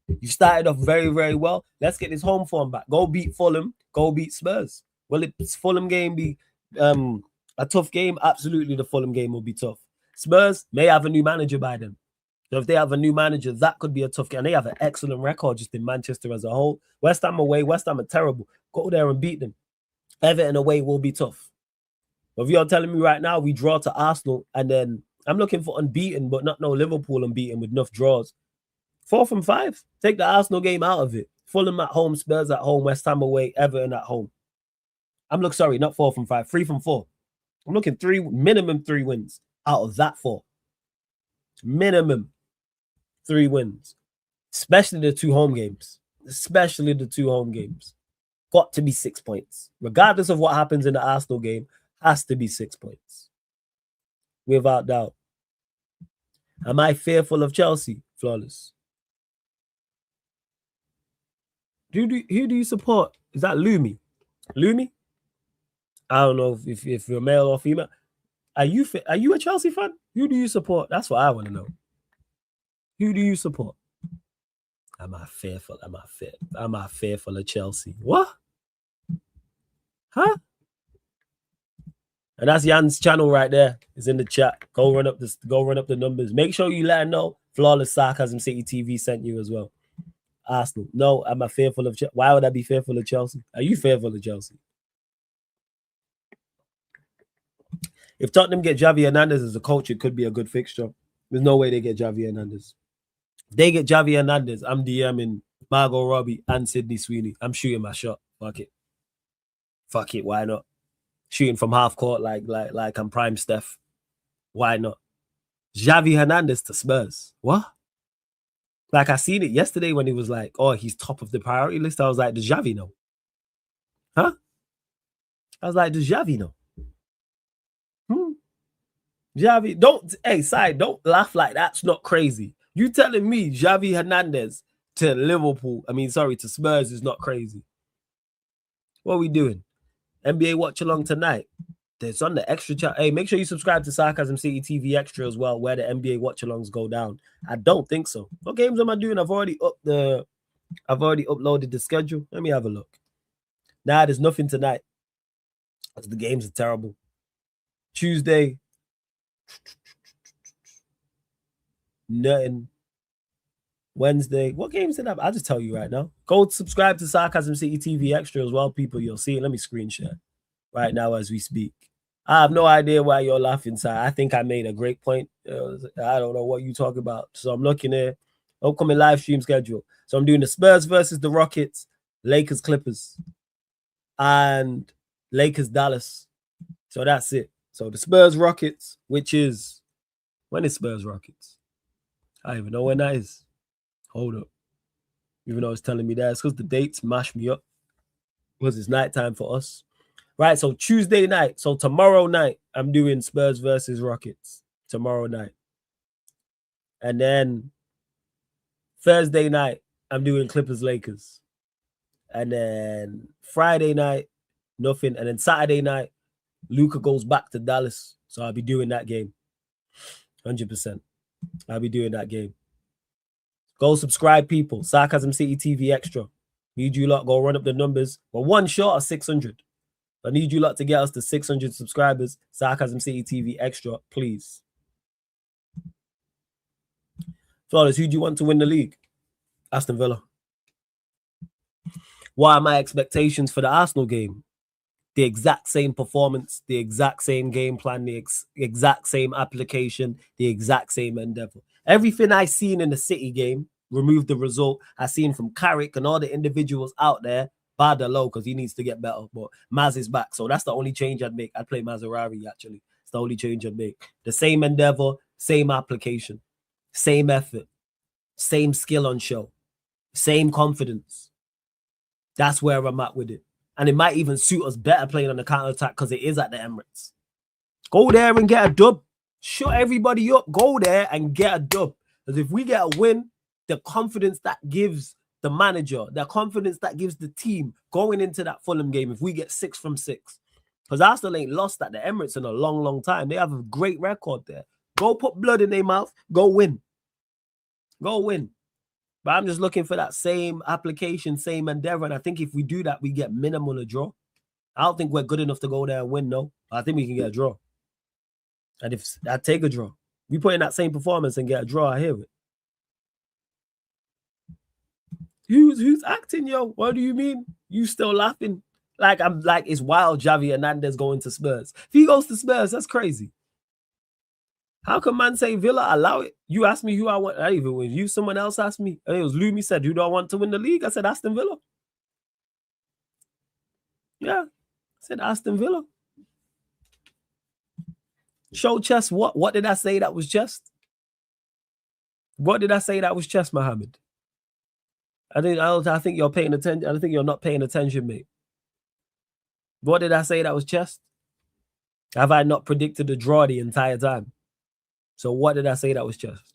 You started off very, very well. Let's get this home form back. Go beat Fulham. Go beat Spurs. Will it's Fulham game be a tough game? Absolutely, the Fulham game will be tough. Spurs may have a new manager by then. So if they have a new manager, that could be a tough game. And they have an excellent record just in Manchester as a whole. West Ham away. West Ham are terrible. Go there and beat them. Everton away will be tough. But if you're telling me right now we draw to Arsenal and then I'm looking for unbeaten, but not no Liverpool unbeaten with enough draws. 4 from 5. Take the Arsenal game out of it. Fulham at home, Spurs at home, West Ham away, Everton at home. Sorry, not 4 from 5. 3 from 4. I'm looking minimum 3 wins out of that 4. Minimum 3 wins. Especially the 2 home games. Especially the 2 home games. Got to be 6 points. Regardless of what happens in the Arsenal game, has to be 6 points. Without doubt. Am I fearful of Chelsea? Flawless. Who do you support? Is that Lumi? Lumi? I don't know if you're male or female. Are you a Chelsea fan? Who do you support? That's what I want to know. Who do you support? Am I fearful of Chelsea? What? Huh? And that's Jan's channel right there. It's in the chat. Go run up the numbers. Make sure you let her know Flawless Sarcasm City TV sent you as well. Arsenal. No, am I fearful of Chelsea? Why would I be fearful of Chelsea? Are you fearful of Chelsea? If Tottenham get Javi Hernandez as a coach, it could be a good fixture. There's no way they get Javi Hernandez. If they get Javi Hernandez, I'm DMing Margot Robbie and Sydney Sweeney. I'm shooting my shot. Fuck it. Why not? Shooting from half court like I'm prime Steph. Why not? Javi Hernandez to Spurs. What? Like I seen it yesterday when he was like, oh, he's top of the priority list. I was like, does Javi know? Huh? I was like, does Javi know? Javi, don't laugh like that's not crazy. You telling me Javi Hernandez to Spurs is not crazy. What are we doing? NBA watch along tonight. It's on the extra chat. Hey, make sure you subscribe to Sarcasm City TV Extra as well, where the NBA watch alongs go down. I don't think so. What games am I doing? I've already uploaded the schedule. Let me have a look. Nah, there's nothing tonight. The games are terrible. Tuesday, nothing. Wednesday, what games did I have? I'll just tell you right now. Go subscribe to Sarcasm City TV Extra as well, people. You'll see it. Let me screen share right now as we speak. I have no idea why you're laughing, sir. I think I made a great point. I don't know what you talk about. So I'm looking at upcoming live stream schedule. So I'm doing the Spurs versus the Rockets, Lakers Clippers, and Lakers Dallas. So that's it. So the Spurs Rockets, which is, when is Spurs Rockets? I don't even know when that is. Hold up. Even though it's telling me that, it's because the dates mash me up. Because it's nighttime for us. Right, so Tuesday night. So tomorrow night, I'm doing Spurs versus Rockets. Tomorrow night. And then Thursday night, I'm doing Clippers Lakers. And then Friday night, nothing. And then Saturday night, Luka goes back to Dallas. So I'll be doing that game. 100%. I'll be doing that game. Go subscribe, people. Sarcasm City TV Extra. Need you lot, go run up the numbers. We're one short of 600. I need you lot to get us to 600 subscribers. Sarcasm City TV Extra, please. Flawless, who do you want to win the league? Aston Villa. What are my expectations for the Arsenal game? The exact same performance, the exact same game plan, the exact same application, the exact same endeavor. Everything I seen in the City game, remove the result, I seen from Carrick and all the individuals out there, bad or low, because he needs to get better. But Maz is back, so that's the only change I'd make. I'd play Mazarari, actually. It's the only change I'd make. The same endeavor, same application, same effort, same skill on show, same confidence. That's where I'm at with it. And it might even suit us better playing on the counter-attack because it is at the Emirates. Go there and get a dub. Shut everybody up. Go there and get a dub. Because if we get a win, the confidence that gives the manager, the confidence that gives the team going into that Fulham game, if we get 6 from 6. Because Arsenal ain't lost at the Emirates in a long, long time. They have a great record there. Go put blood in their mouth. Go win. Go win. But I'm just looking for that same application, same endeavor. And I think if we do that, we get minimal a draw. I don't think we're good enough to go there and win, no. I think we can get a draw. And if I take a draw, we put in that same performance and get a draw, I hear it. Who's acting, yo? What do you mean? You still laughing? Like I'm like it's wild Javi Hernandez going to Spurs. If he goes to Spurs, that's crazy. How can man say Villa allow it? You asked me who I want. I even when you someone else asked me. I think it was Lumi said, who do I want to win the league? I said Aston Villa. Yeah, I said Aston Villa. Show chess. What did I say that was chest? What did I say that was chess, Mohammed? I think you're paying attention. I think you're not paying attention, mate. What did I say that was chest? Have I not predicted a draw the entire time? So what did I say that was chest?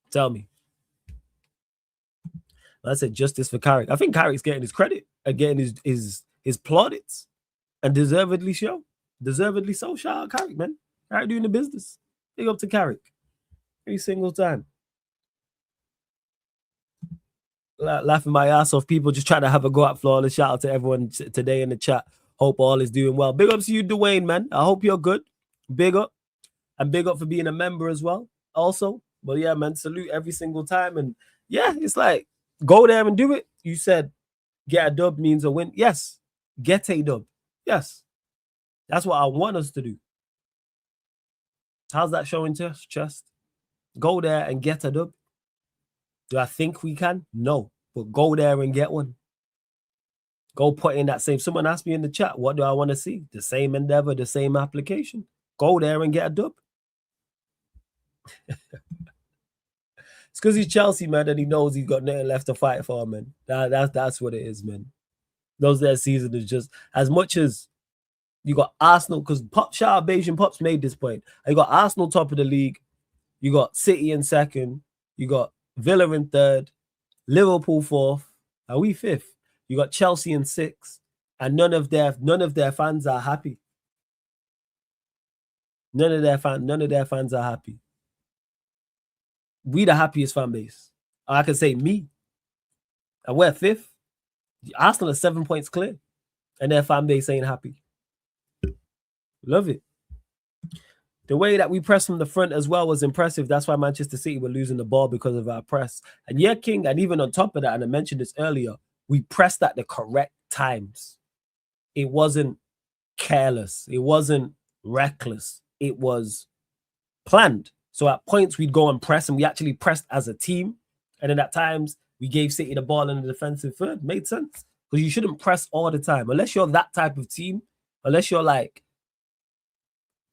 Tell me. I said justice for Carrick. I think Carrick's getting his credit, getting his plaudits, and deservedly so. Deservedly so. Shout out Carrick, man. Carrick doing the business. Big up to Carrick. Every single time. Laughing my ass off. People just trying to have a go at Flawless. Shout out to everyone today in the chat. Hope all is doing well. Big up to you, Dwayne, man. I hope you're good. Big up. And big up for being a member as well. Also. But yeah, man, salute every single time. And yeah, it's like, go there and do it. You said get a dub means a win. Yes. Get a dub. Yes. That's what I want us to do. How's that showing chest? Go there and get a dub. Do I think we can? No. But go there and get one. Go put in that same. Someone asked me in the chat, what do I want to see? The same endeavor, the same application. Go there and get a dub. It's because he's Chelsea, man, and he knows he's got nothing left to fight for, man. That's what it is, man. Those that season is just as much as you got Arsenal, because shout out Beijing Pops made this point. You got Arsenal top of the league, you got City in second, you got Villa in third, Liverpool fourth, Are we 5th? You got Chelsea in 6th, and none of their fans are happy. None of their fans are happy. We the happiest fan base. Or I can say me. And we're 5th. Arsenal are 7 points clear, and their fan base ain't happy. Love it. The way that we pressed from the front as well was impressive. That's why Manchester City were losing the ball, because of our press. And yeah, King, and even on top of that, and I mentioned this earlier, we pressed at the correct times. It wasn't careless. It wasn't reckless. It was planned. So at points we'd go and press, and we actually pressed as a team. And then at times we gave City the ball in the defensive third. Made sense. Because you shouldn't press all the time. Unless you're that type of team, unless you're like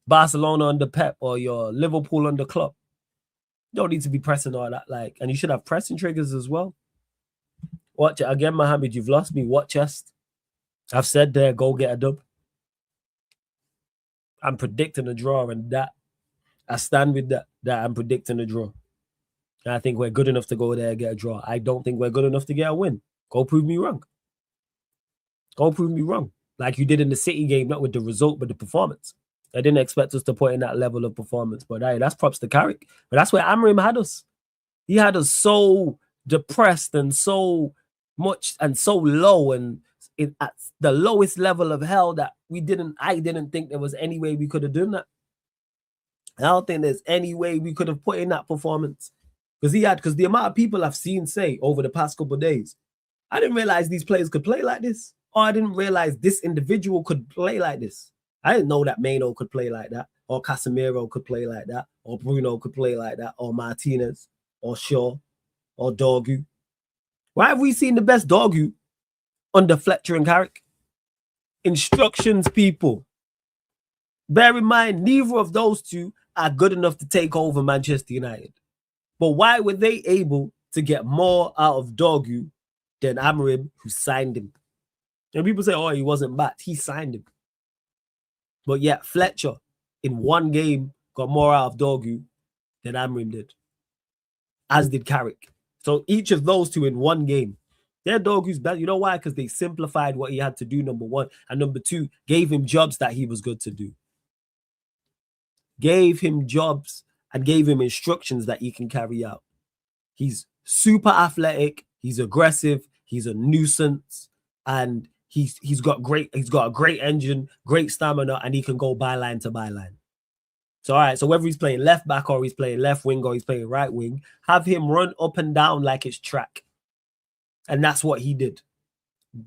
Barcelona under Pep or your Liverpool under Klopp. You don't need to be pressing all that. And you should have pressing triggers as well. Watch it again, Mohammed. You've lost me. Watch chest. I've said there, go get a dub. I'm predicting a draw, and that I stand with that. That I'm predicting a draw. And I think we're good enough to go there and get a draw. I don't think we're good enough to get a win. Go prove me wrong. Go prove me wrong. Like you did in the City game, not with the result, but the performance. I didn't expect us to put in that level of performance, but hey, that's props to Carrick. But that's where Amorim had us. He had us so depressed and so much and so low and at the lowest level of hell that I didn't think there was any way we could have done that. I don't think there's any way we could have put in that performance. Because the amount of people I've seen say over the past couple of days, I didn't realize these players could play like this. Or I didn't realize this individual could play like this. I didn't know that Mano could play like that, or Casemiro could play like that, or Bruno could play like that, or Martinez, or Shaw, or Dorgu. Why have we seen the best Dorgu under Fletcher and Carrick? Instructions, people. Bear in mind, neither of those two are good enough to take over Manchester United. But why were they able to get more out of Dorgu than Amorim, who signed him? And people say, oh, he wasn't bad. He signed him. But yet Fletcher, in one game, got more out of Dorgu than Amorim did. As did Carrick. So each of those two in one game, their Dorgu's better. You know why? Because they simplified what he had to do, number one. And number two, gave him jobs that he was good to do. Gave him jobs and gave him instructions that he can carry out. He's super athletic. He's aggressive. He's a nuisance. And he's got a great engine, great stamina, and he can go byline to byline. So, all right, so whether he's playing left back or he's playing left wing or he's playing right wing, have him run up and down like it's track. And that's what he did.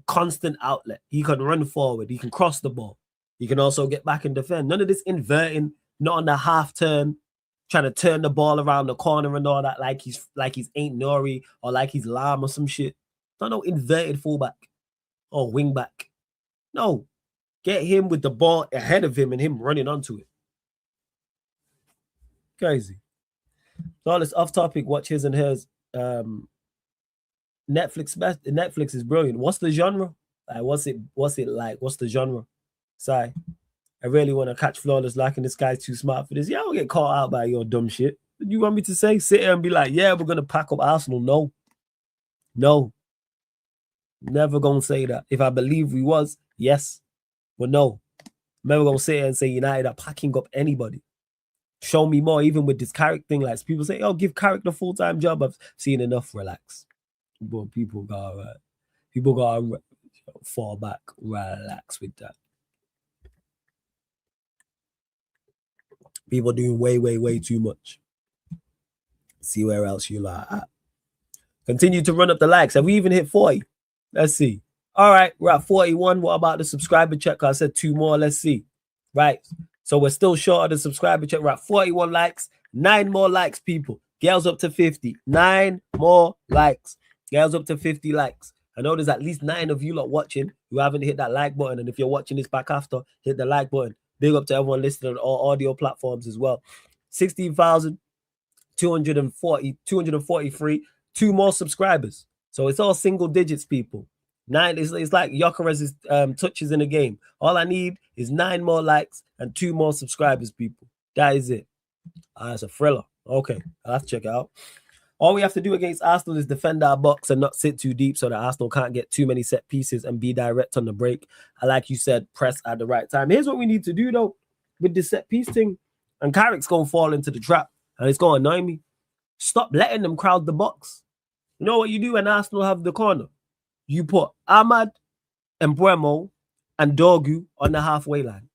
Constant outlet. He can run forward. He can cross the ball. He can also get back and defend. None of this inverting, not on the half turn, trying to turn the ball around the corner and all that like he's Ain't Nori or like he's Lam or some shit. No inverted fullback or wing back. No. Get him with the ball ahead of him and him running onto it. Crazy. So all this off topic, watch his and hers. Netflix is brilliant. What's the genre? Like, what's it like? What's the genre? Sorry. I really want to catch Flawless liking this guy's too smart for this. Yeah, I'll get caught out by your dumb shit. You want me to say? Sit here and be like, yeah, we're gonna pack up Arsenal. No. Never gonna say that. If I believe we was, yes. But no. I'm never gonna sit here and say United are packing up anybody. Show me more, even with this Carrick thing. Like people say, oh, give Carrick the full-time job. I've seen enough. Relax. But people gotta fall back, relax with that. People doing way too much. See where else you are at. Continue to run up the likes. Have we even hit 40? Let's see. All right, we're at 41. What about the subscriber check? I said 2 more. Let's see. Right. So we're still short of the subscriber check. We're at 41 likes. 9 more likes, people. Girls up to 50. 9 more likes. Girls up to 50 likes. I know there's at least 9 of you lot watching who haven't hit that like button. And if you're watching this back after, hit the like button. Big up to everyone listening on all audio platforms as well. 16,243. 2 more subscribers. So it's all single digits, people. 9 is it's like Yokeres' touches in the game. All I need is 9 more likes and 2 more subscribers, people. That is it. That's a thriller. Okay, I'll have to check it out. All we have to do against Arsenal is defend our box and not sit too deep so that Arsenal can't get too many set pieces and be direct on the break. And like you said, press at the right time. Here's what we need to do, though, with the set piece thing. And Carrick's going to fall into the trap. And it's going to annoy me. Stop letting them crowd the box. You know what you do when Arsenal have the corner? You put Ahmad and Mbeumo and Dorgu on the halfway line.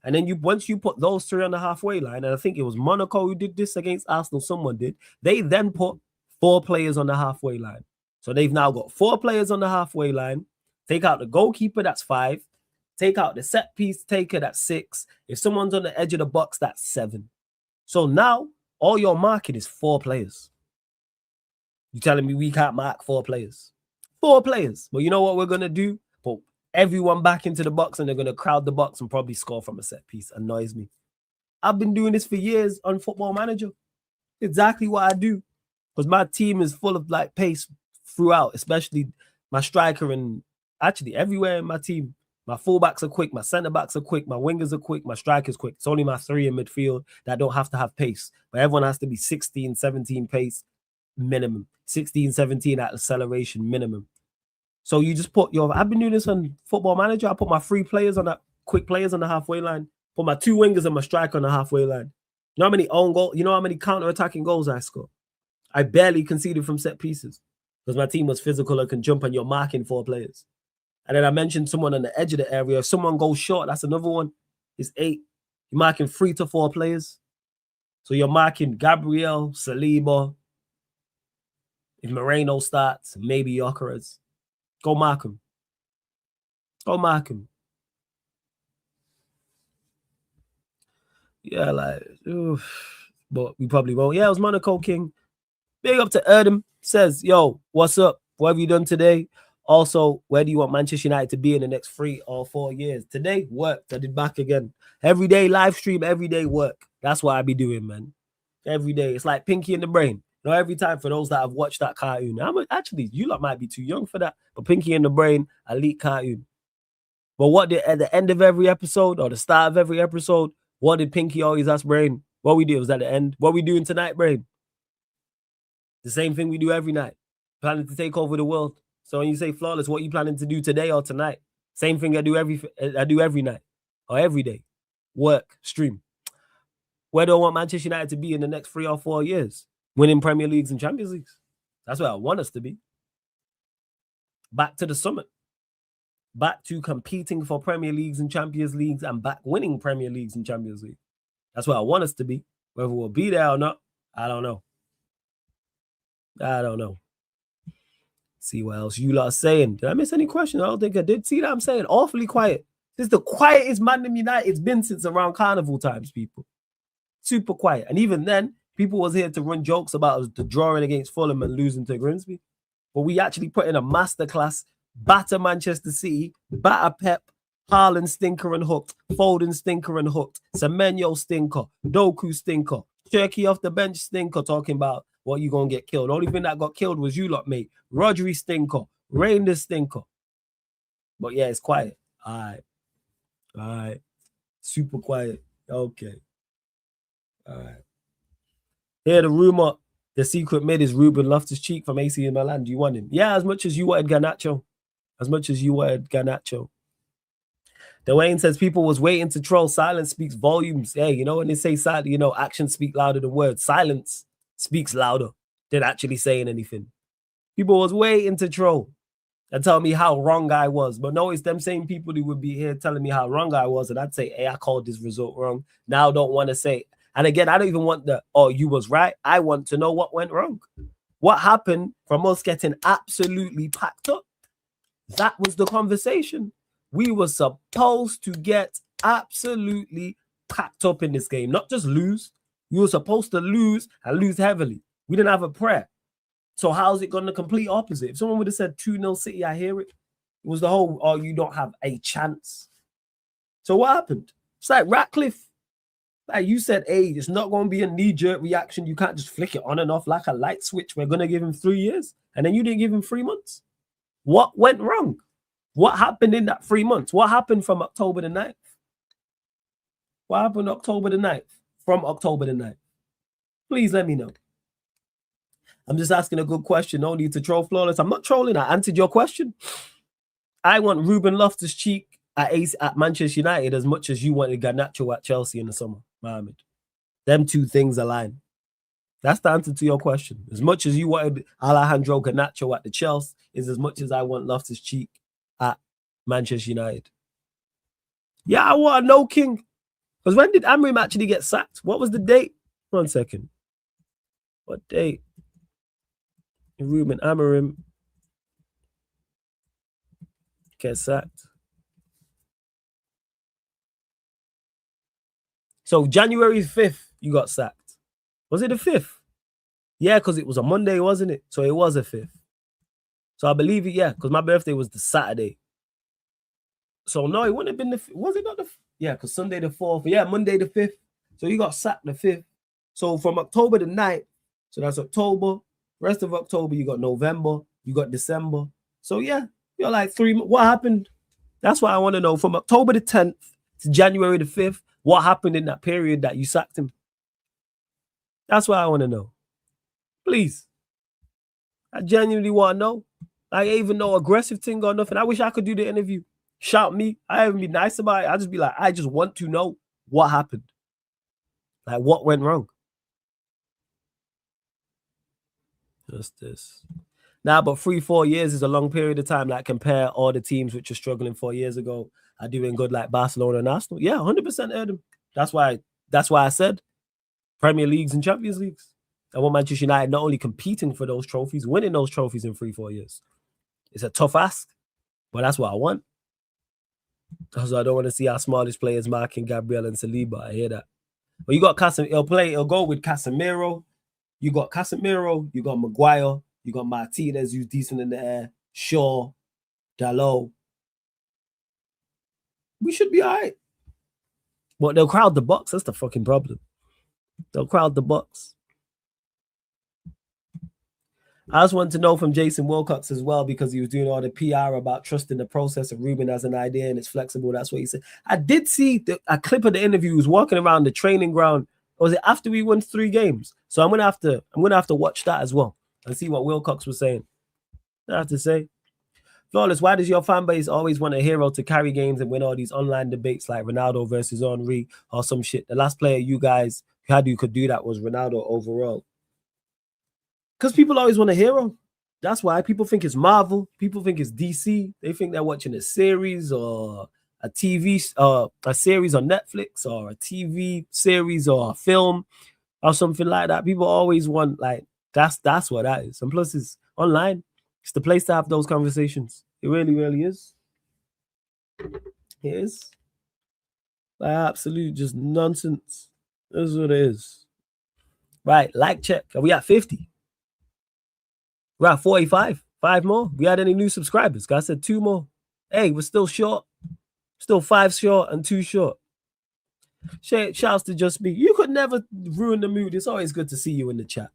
And then once you put those three on the halfway line, and I think it was Monaco who did this against Arsenal, someone did, they then put 4 players on the halfway line. So they've now got 4 players on the halfway line. Take out the goalkeeper, that's 5. Take out the set piece taker, that's 6. If someone's on the edge of the box, that's 7. So now all you're marking is 4 players. You're telling me we can't mark 4 players? 4 players. But you know what we're going to do? Put everyone back into the box and they're going to crowd the box and probably score from a set piece. Annoys me. I've been doing this for years on Football Manager. Exactly what I do. Because my team is full of like pace throughout, especially my striker and actually everywhere in my team. My fullbacks are quick, my centre-backs are quick, my wingers are quick, my strikers quick. It's only my 3 in midfield that don't have to have pace. But everyone has to be 16, 17 pace minimum. 16, 17 at acceleration minimum. So you just put I've been doing this on Football Manager. I put my 3 players on that, quick players on the halfway line. Put my 2 wingers and my striker on the halfway line. You know how many own goals, you know how many counter-attacking goals I score? I barely conceded from set pieces because my team was physical and can jump and you're marking 4 players. And then I mentioned someone on the edge of the area. If someone goes short, that's another one. It's 8. You're marking 3 to 4 players. So you're marking Gabriel, Saliba. If Moreno starts, maybe Gyökeres. Go mark him. Go mark him. Yeah, like, oof. But we probably won't. Yeah, it was Monaco King. Big up to Erdem. Says, yo, what's up? What have you done today? Also, where do you want Manchester United to be in the next 3 or 4 years? Today, work. I did back again. Every day, live stream, every day, work. That's what I be doing, man. Every day. It's like Pinky in the Brain. You know, every time for those that have watched that cartoon. Actually, you lot might be too young for that. But Pinky in the Brain, elite cartoon. But what did, at the end of every episode or the start of every episode, what did Pinky always ask Brain? What we did was at the end. What we doing tonight, Brain? The same thing we do every night. Planning to take over the world. So when you say flawless, what you planning to do today or tonight? Same thing I do every night or every day. Work, stream. Where do I want Manchester United to be in the next 3 or 4 years? Winning Premier Leagues and Champions Leagues. That's where I want us to be. Back to the summit. Back to competing for Premier Leagues and Champions Leagues and back winning Premier Leagues and Champions League. That's where I want us to be. Whether we'll be there or not, I don't know. I don't know. See what else you lot are saying. Did I miss any questions? I don't think I did. See that I'm saying? Awfully quiet. This is the quietest ManDem United it's been since around carnival times, people. Super quiet. And even then, people was here to run jokes about us the drawing against Fulham and losing to Grimsby. But we actually put in a masterclass, batter Manchester City, batter Pep, Haaland stinker and hooked, Foden stinker and hooked, Semenyo stinker, Doku stinker, Turkey off the bench stinker talking about what you gonna get killed. The only thing that got killed was you lot, mate. Rodri stinker, Reinders stinker. But yeah, it's quiet. All right. Super quiet. Okay. All right. Here, the rumor, the secret mid is Ruben Loftus-Cheek from AC Milan. Do you want him? Yeah, as much as you wanted Garnacho. Dwayne says people was waiting to troll. Silence speaks volumes. Hey, you know when they say silence, you know, actions speak louder than words. Silence speaks louder than actually saying anything. People was waiting to troll and tell me how wrong I was. But no, it's them same people who would be here telling me how wrong I was. And I'd say, hey, I called this result wrong. Now I don't want to say. And again, I don't even want the, oh, you was right. I want to know what went wrong. What happened from us getting absolutely packed up? That was the conversation. We were supposed to get absolutely packed up in this game, not just lose. We were supposed to lose and lose heavily. We didn't have a prayer. So how's it going to complete opposite? If someone would have said 2-0 City, I hear it. It was the whole, oh, you don't have a chance. So what happened? It's like Ratcliffe. Like you said, hey, it's not going to be a knee-jerk reaction. You can't just flick it on and off like a light switch. We're going to give him 3 years. And then you didn't give him 3 months. What went wrong? What happened in that 3 months? What happened from October the 9th? What happened October the 9th? From October the 9th? Please let me know. I'm just asking a good question. No need to troll Flawless. I'm not trolling. I answered your question. I want Ruben Loftus-Cheek at Manchester United as much as you wanted Garnacho at Chelsea in the summer, Mohammed. Them two things align. That's the answer to your question. As much as you wanted Alejandro Garnacho at the Chelsea is as much as I want Loftus-Cheek at Manchester United. Yeah, I want a no king. Because when did Amorim actually get sacked? What was the date? 1 second. What date? Ruben Amorim get sacked. So January 5th, you got sacked. Was it the 5th? Yeah, because it was a Monday, wasn't it? So it was a 5th. So I believe it, yeah, because my birthday was the Saturday. So no, it wouldn't have been the, was it not the, yeah, because Sunday the 4th. Yeah, Monday the 5th. So you got sacked the 5th. So from October the 9th, so that's October. Rest of October, you got November, you got December. So yeah, you're like 3 months. What happened? That's what I want to know. From October the 10th to January the 5th, what happened in that period that you sacked him? That's what I want to know. Please. I genuinely want to know. Like, even no aggressive thing or nothing. I wish I could do the interview. Shout me. I haven't been nice about it. I just be like, I just want to know what happened. Like, what went wrong? Just this. Nah, but 3-4 years is a long period of time. Like, compare all the teams which are struggling 4 years ago are doing good, like Barcelona and Arsenal. Yeah, 100% heard them. That's why I said Premier Leagues and Champions Leagues. I want Manchester United not only competing for those trophies, winning those trophies in 3-4 years. It's a tough ask, but that's what I want. Because I don't want to see our smallest players marking Gabriel and Saliba. I hear that. But you got he'll go with Casemiro. You got Casemiro, you got Maguire, you got Martinez, who's decent in the air, Shaw, Dalot. We should be all right. But they'll crowd the box. That's the fucking problem. They'll crowd the box. I just want to know from Jason Wilcox as well, because he was doing all the PR about trusting the process of Ruben as an idea and it's flexible. That's what he said. I did see a clip of the interview. He was walking around the training ground. Or was it after we won 3 games? So I'm gonna have to watch that as well and see what Wilcox was saying. I have to say, Flawless, why does your fan base always want a hero to carry games and win all these online debates like Ronaldo versus Henry or some shit? The last player you guys had who could do that was Ronaldo overall. Because people always want a hero. That's why people think it's Marvel. People think it's DC. They think they're watching a series or a TV, a series on Netflix or a TV series or a film or something like that. People always want, like, that's what that is. And plus, it's online. It's the place to have those conversations. It really, really is. It is. Like, absolute just nonsense. That's what it is. Right, like check. Are we at 50? We're at 45. 5 more. We had any new subscribers? I said 2 more. Hey, we're still short. Still 5 short and 2 short. Shouts to Just Me. You could never ruin the mood. It's always good to see you in the chat.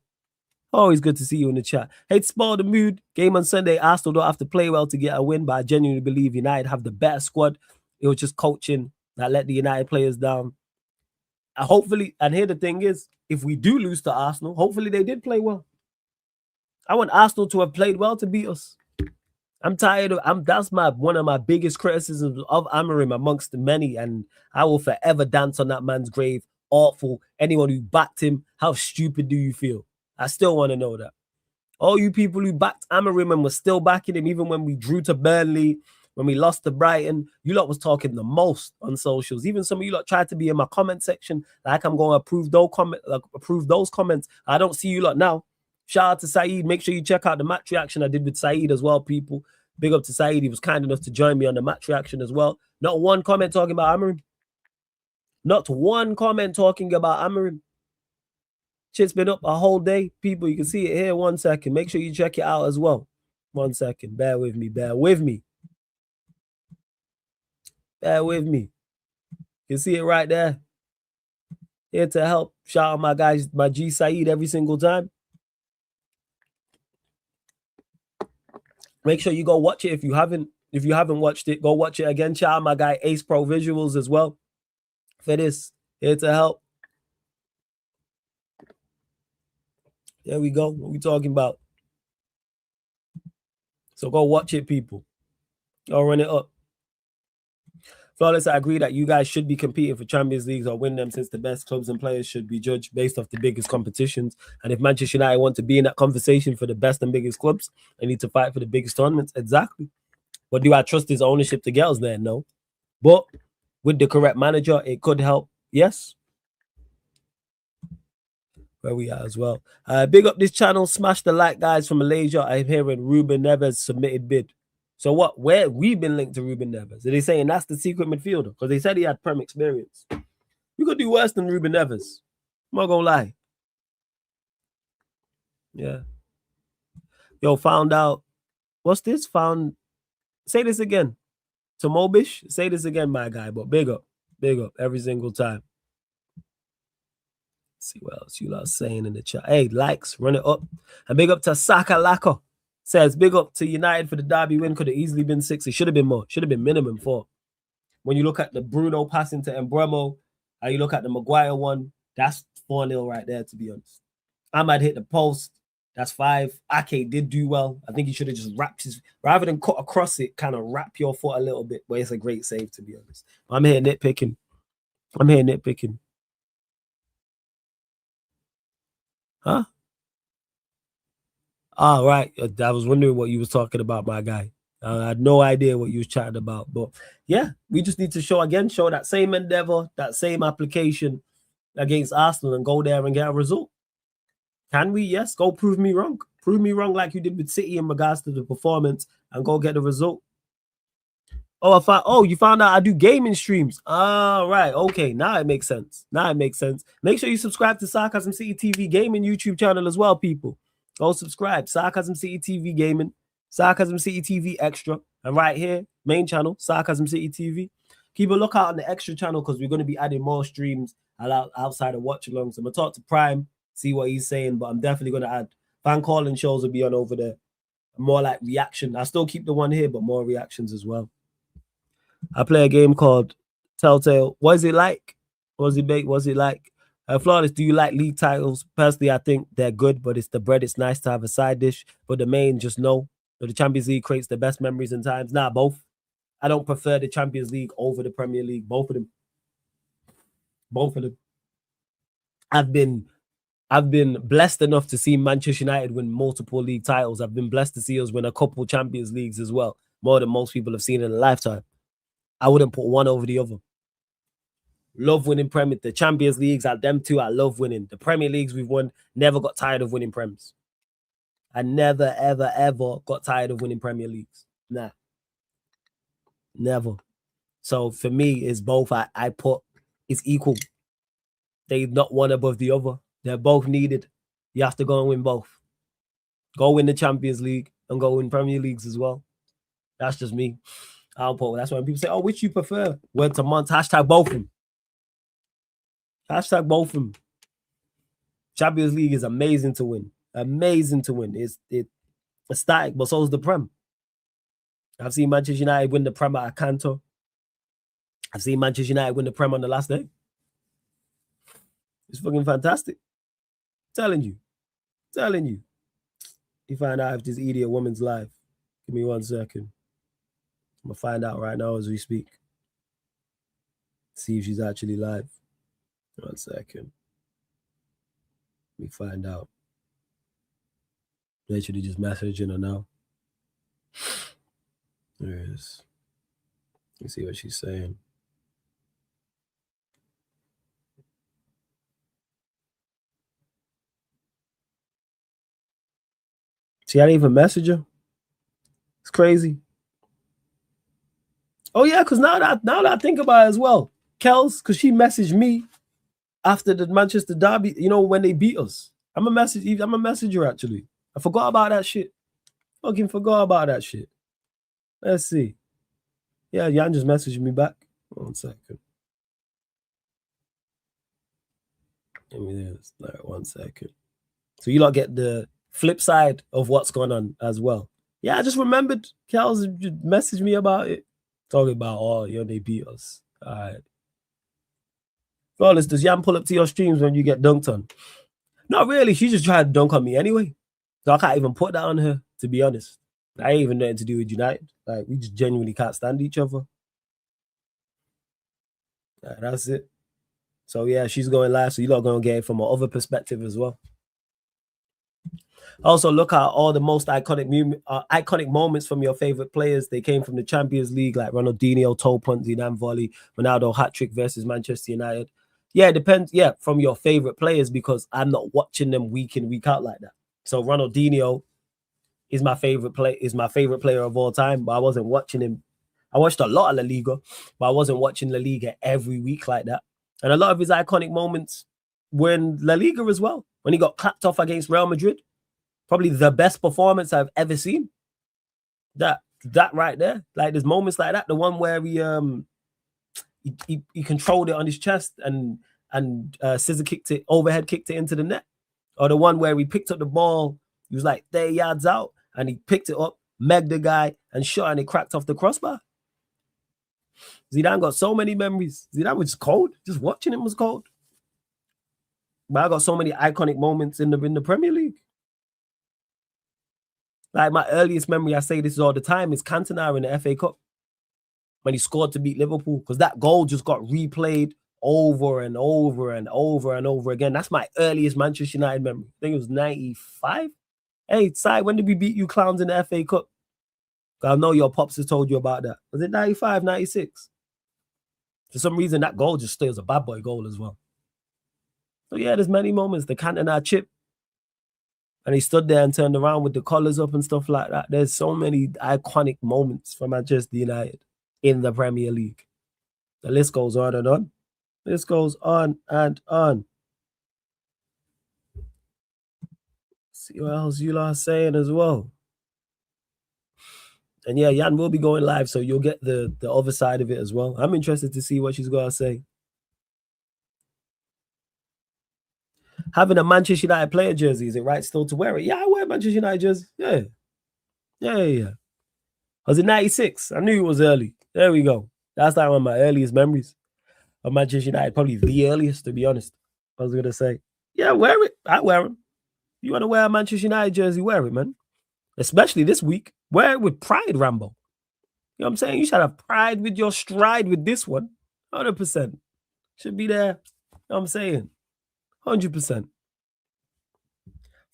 Always good to see you in the chat. Hate to spoil the mood. Game on Sunday. Arsenal don't have to play well to get a win, but I genuinely believe United have the better squad. It was just coaching that let the United players down. Hopefully, and here the thing is, if we do lose to Arsenal, hopefully they did play well. I want Arsenal to have played well to beat us. I'm tired of that's one of my biggest criticisms of Amorim amongst the many, and I will forever dance on that man's grave. Awful. Anyone who backed him, how stupid do you feel? I still want to know that. All you people who backed Amorim and were still backing him, even when we drew to Burnley, when we lost to Brighton, you lot was talking the most on socials. Even some of you lot tried to be in my comment section, like I'm going to approve those comments. I don't see you lot now. Shout out to Saeed. Make sure you check out the match reaction I did with Saeed as well, people. Big up to Saeed. He was kind enough to join me on the match reaction as well. Not one comment talking about Amorim. Not one comment talking about Amorim. Shit's been up a whole day. People, you can see it here. 1 second. Make sure you check it out as well. 1 second. Bear with me. Bear with me. Bear with me. You can see it right there. Here to help. Shout out my guys, my G Saeed every single time. Make sure you go watch it if you haven't watched it. Go watch it again. Shout out my guy Ace Pro Visuals as well for this. Here to help. There we go. What we talking about? So go watch it, people. Go run it up. Flawless, I agree that you guys should be competing for Champions Leagues or win them, since the best clubs and players should be judged based off the biggest competitions. And if Manchester United want to be in that conversation for the best and biggest clubs, they need to fight for the biggest tournaments. Exactly. But do I trust his ownership to get us there? No. But with the correct manager, it could help. Yes. Where we are as well. Big up this channel. Smash the like, guys, from Malaysia. I'm hearing Ruben Neves submitted bid. So what? Where we've been linked to Ruben Neves? Are they saying that's the secret midfielder? Because they said he had Prem experience. You could do worse than Ruben Neves. I'm not gonna lie. Yeah. Yo, found out. What's this? Say this again. To Mobish, say this again, my guy. But big up every single time. Let's see what else you lot are saying in the chat. Hey, likes, run it up. And big up to Saka Laka. Says, big up to United for the derby win. Could have easily been 6. It should have been more. Should have been minimum 4. When you look at the Bruno passing to Mbeumo, and you look at the Maguire one, that's 4-0 right there, to be honest. Ahmad hit the post. That's 5. Ake did do well. I think he should have just wrapped his, rather than cut across it, kind of wrap your foot a little bit. But it's a great save, to be honest. I'm here nitpicking. Huh? Oh, right. I was wondering what you was talking about, my guy. I had no idea what you was chatting about. But yeah, we just need to show that same endeavor, that same application against Arsenal and go there and get a result. Can we? Yes. Go prove me wrong. Prove me wrong like you did with City in regards to the performance and go get the result. Oh, you found out I do gaming streams. All right. Okay. Now it makes sense. Make sure you subscribe to Sarcasm City TV Gaming YouTube channel as well, people. Go subscribe. Sarcasm City TV Gaming, Sarcasm City TV Extra, and right here, main channel, Sarcasm City TV. Keep a lookout on the extra channel because we're going to be adding more streams outside of watch alongs. I'm going to talk to Prime, see what he's saying, but I'm definitely going to add fan calling shows will be on over there. More like reaction. I still keep the one here, but more reactions as well. I play a game called Telltale. What is it like? What's it like? Flawless, do you like league titles? Personally, I think they're good, but it's the bread. It's nice to have a side dish, but the main, just know that the Champions League creates the best memories and times. Nah, both. I don't prefer the Champions League over the Premier League. Both of them. I've been blessed enough to see Manchester United win multiple league titles. I've been blessed to see us win a couple Champions Leagues as well, more than most people have seen in a lifetime. I wouldn't put one over the other. Love winning Premier. The Champions Leagues, at them too, I love winning. The Premier Leagues we've won, never got tired of winning Prems. I never, ever, ever got tired of winning Premier Leagues. Nah. Never. So for me, it's both. I put, it's equal. They're not one above the other. They're both needed. You have to go and win both. Go win the Champions League and go win Premier Leagues as well. That's just me. I don't put. That's why when people say, oh, which you prefer? Word to month. Hashtag both of them. Hashtag both of them. Champions League is amazing to win. Amazing to win. It's static, but so is the Prem. I've seen Manchester United win the Prem at Cantor. I've seen Manchester United win the Prem on the last day. It's fucking fantastic. Telling you. You find out if this idiot woman's live. Give me 1 second. I'm going to find out right now as we speak. See if she's actually live. 1 second. Let me find out. Literally just messaging her now. There it is. Let's see what she's saying. See, I didn't even message her. It's crazy. Oh yeah, because now that I think about it as well, Kels, because she messaged me after the Manchester derby, you know, when they beat us. I'm a messenger actually. I forgot about that shit. Fucking forgot about that shit. Let's see. Yeah, Jan just messaged me back. 1 second. Give me this. All right, 1 second. So you lot get the flip side of what's going on as well. Yeah, I just remembered Kels messaged me about it. Talking about, oh, yo, they beat us. All right. Flawless, does Jan pull up to your streams when you get dunked on? Not really. She just tried to dunk on me anyway. So I can't even put that on her, to be honest. I ain't even nothing to do with United. Like, we just genuinely can't stand each other. That's it. So yeah, she's going live. So you're not going to get it from another perspective as well. Also, look at all the most iconic moments from your favorite players. They came from the Champions League, like Ronaldinho, toe punt, Zidane volley, Ronaldo hat trick versus Manchester United. Yeah, it depends. Yeah, from your favorite players, because I'm not watching them week in, week out like that. So Ronaldinho is my favorite player of all time, but I wasn't watching him. I watched a lot of La Liga, but I wasn't watching La Liga every week like that. And a lot of his iconic moments were in La Liga as well. When he got clapped off against Real Madrid, probably the best performance I've ever seen. That right there, like there's moments like that. The one where he controlled it on his chest and overhead kicked it into the net, or the one where he picked up the ball. He was like 30 yards out and he picked it up, megged the guy and shot, and it cracked off the crossbar. Zidane got so many memories. Zidane was cold. Just watching him was cold. But I got so many iconic moments in the Premier League. Like my earliest memory, I say this all the time, is Cantona in the FA Cup when he scored to beat Liverpool, because that goal just got replayed over and over and over and over again. That's my earliest Manchester United memory. I think it was 95. Hey, Si, when did we beat you clowns in the FA Cup? I know your pops has told you about that. Was it 95, 96? For some reason, that goal just stays a bad boy goal as well. So yeah, there's many moments. The Cantona chip, and he stood there and turned around with the collars up and stuff like that. There's so many iconic moments for Manchester United in the Premier League. The list goes on and on. This goes on and on. See what else you lot are saying as well. And yeah, Jan will be going live, so you'll get the other side of it as well. I'm interested to see what she's going to say. Having a Manchester United player jersey, is it right still to wear it? Yeah, I wear Manchester United jersey. Yeah. Was it 96? I knew it was early. There we go. That's like one of my earliest memories of Manchester United. Probably the earliest, to be honest. I was going to say, yeah, wear it. I wear them. You want to wear a Manchester United jersey, wear it, man. Especially this week. Wear it with pride, Rambo. You know what I'm saying? You should have pride with your stride with this one. 100%. Should be there. You know what I'm saying? 100%.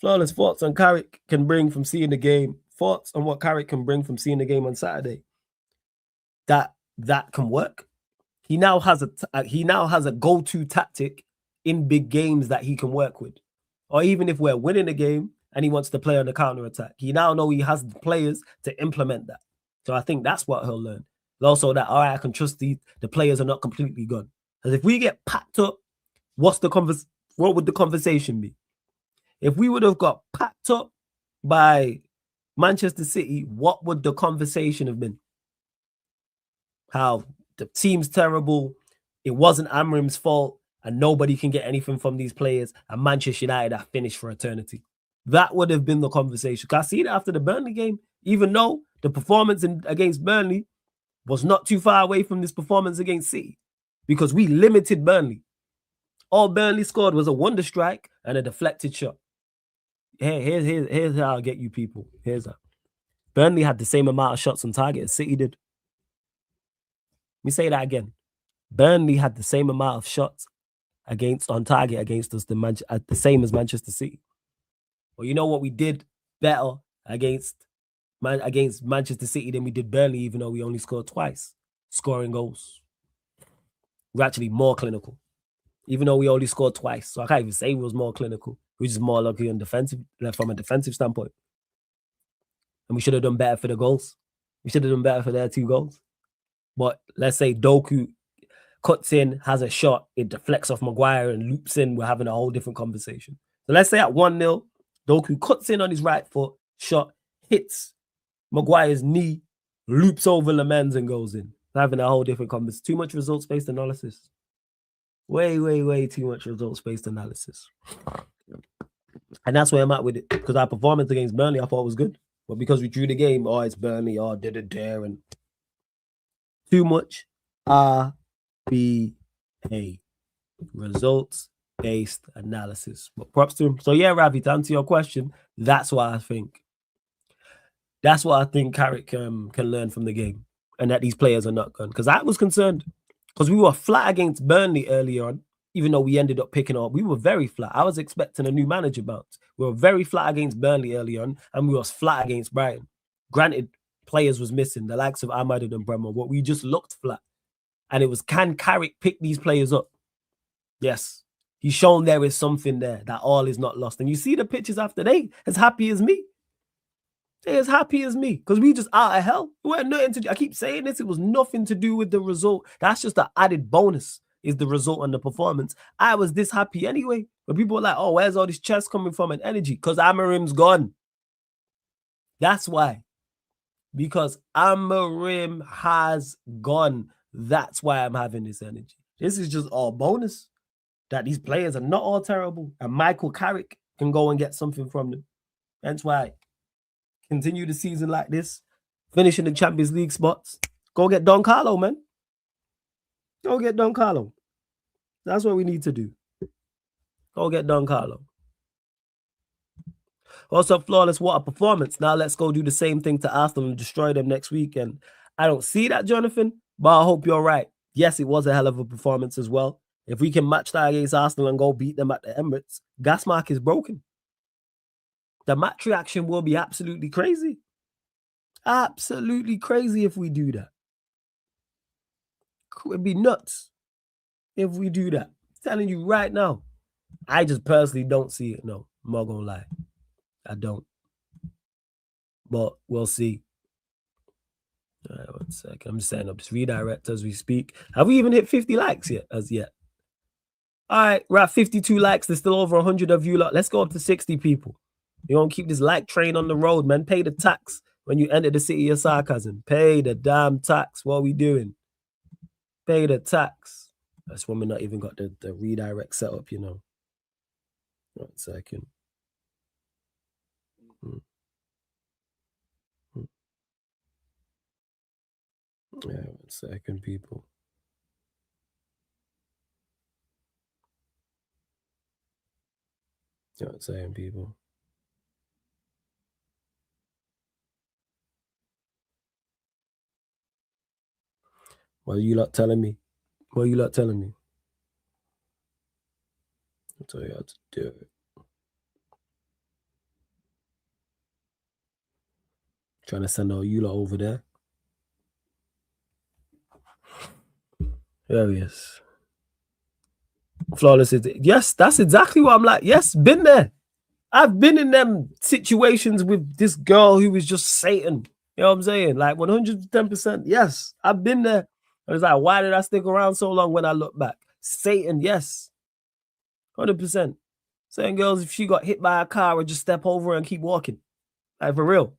Flawless thoughts on Carrick can bring from seeing the game. Thoughts on what Carrick can bring from seeing the game on Saturday. That can work. He now has a go-to tactic in big games that he can work with. Or even if we're winning a game and he wants to play on the counter-attack, he now knows he has the players to implement that. So I think that's what he'll learn. Also that, all right, I can trust the players are not completely gone. Because if we get packed up, what would the conversation be? If we would have got packed up by Manchester City, what would the conversation have been? How the team's terrible, it wasn't Amrim's fault, and nobody can get anything from these players, and Manchester United are finished for eternity. That would have been the conversation. Because I see it after the Burnley game, even though the performance against Burnley was not too far away from this performance against City, because we limited Burnley. All Burnley scored was a wonder strike and a deflected shot. Here's how I'll get you people. Here's how. Burnley had the same amount of shots on target as City did. Let me say that again. Burnley had the same amount of shots on target against us, the same as Manchester City. Well, you know what we did better against Manchester City than we did Burnley, even though we only scored twice, scoring goals. We're actually more clinical, even though we only scored twice. So I can't even say we was more clinical. We're just more lucky on from a defensive standpoint. And we should have done better for the goals. We should have done better for their 2 goals. But let's say Doku cuts in, has a shot, it deflects off Maguire and loops in, we're having a whole different conversation. So let's say at 1-0, Doku cuts in on his right foot, shot, hits Maguire's knee, loops over Lemans and goes in. We're having a whole different conversation. Too much results-based analysis. Way too much results-based analysis. And that's where I'm at with it. Because our performance against Burnley, I thought was good. But because we drew the game, it's Burnley, did it there, and too much RBA. Results based analysis. But props to him. So yeah, Ravi, to answer your question, that's what I think. That's what I think Carrick can learn from the game, and that these players are not gone. Because I was concerned, because we were flat against Burnley earlier on, even though we ended up picking up. We were very flat. I was expecting a new manager bounce. We were very flat against Burnley early on, and we were flat against Brighton. Granted, players was missing, the likes of Ahmad and Bremer, but we just looked flat. And it was, can Carrick pick these players up? Yes. He's shown there is something there, that all is not lost. And you see the pictures after, they as happy as me. They as happy as me, because we just out of hell. We had nothing to do. I keep saying this. It was nothing to do with the result. That's just the added bonus, is the result and the performance. I was this happy anyway. But people were like, oh, where's all this chest coming from and energy? Because Amarim's gone. That's why. Because Amarim has gone. That's why I'm having this energy. This is just all bonus. That these players are not all terrible. And Michael Carrick can go and get something from them. That's why. Continue the season like this, finish in the Champions League spots. Go get Don Carlo, man. Go get Don Carlo. That's what we need to do. Go get Don Carlo. Also, Flawless, what a performance. Now let's go do the same thing to Arsenal and destroy them next week. And I don't see that, Jonathan, but I hope you're right. Yes, it was a hell of a performance as well. If we can match that against Arsenal and go beat them at the Emirates, gas mark is broken. The match reaction will be absolutely crazy. Absolutely crazy if we do that. It would be nuts if we do that. I'm telling you right now. I just personally don't see it. No, I'm not going to lie. I don't. But we'll see. All right, 1 second. I'm just setting up this redirect as we speak. Have we even hit 50 likes yet? As yet? All right, we're at 52 likes. There's still over 100 of you lot. Let's go up to 60 people. You don't keep this like train on the road, man. Pay the tax when you enter the city of sarcasm. Pay the damn tax. What are we doing? Pay the tax. That's when we're not even got the redirect set up, you know. 1 second. Yeah, 1 second, people. You know what I'm saying, people? What are you lot telling me? What are you lot telling me? I'll tell you how to do it. Trying to send all you lot over there. There he is. Flawless is, yes, that's exactly what I'm like. Yes, been there. I've been in them situations with this girl who was just Satan. You know what I'm saying? Like 110%. Yes, I've been there. I was like, why did I stick around so long when I look back? Satan, yes. 100%. Saying girls, if she got hit by a car, would just step over and keep walking. Like, for real.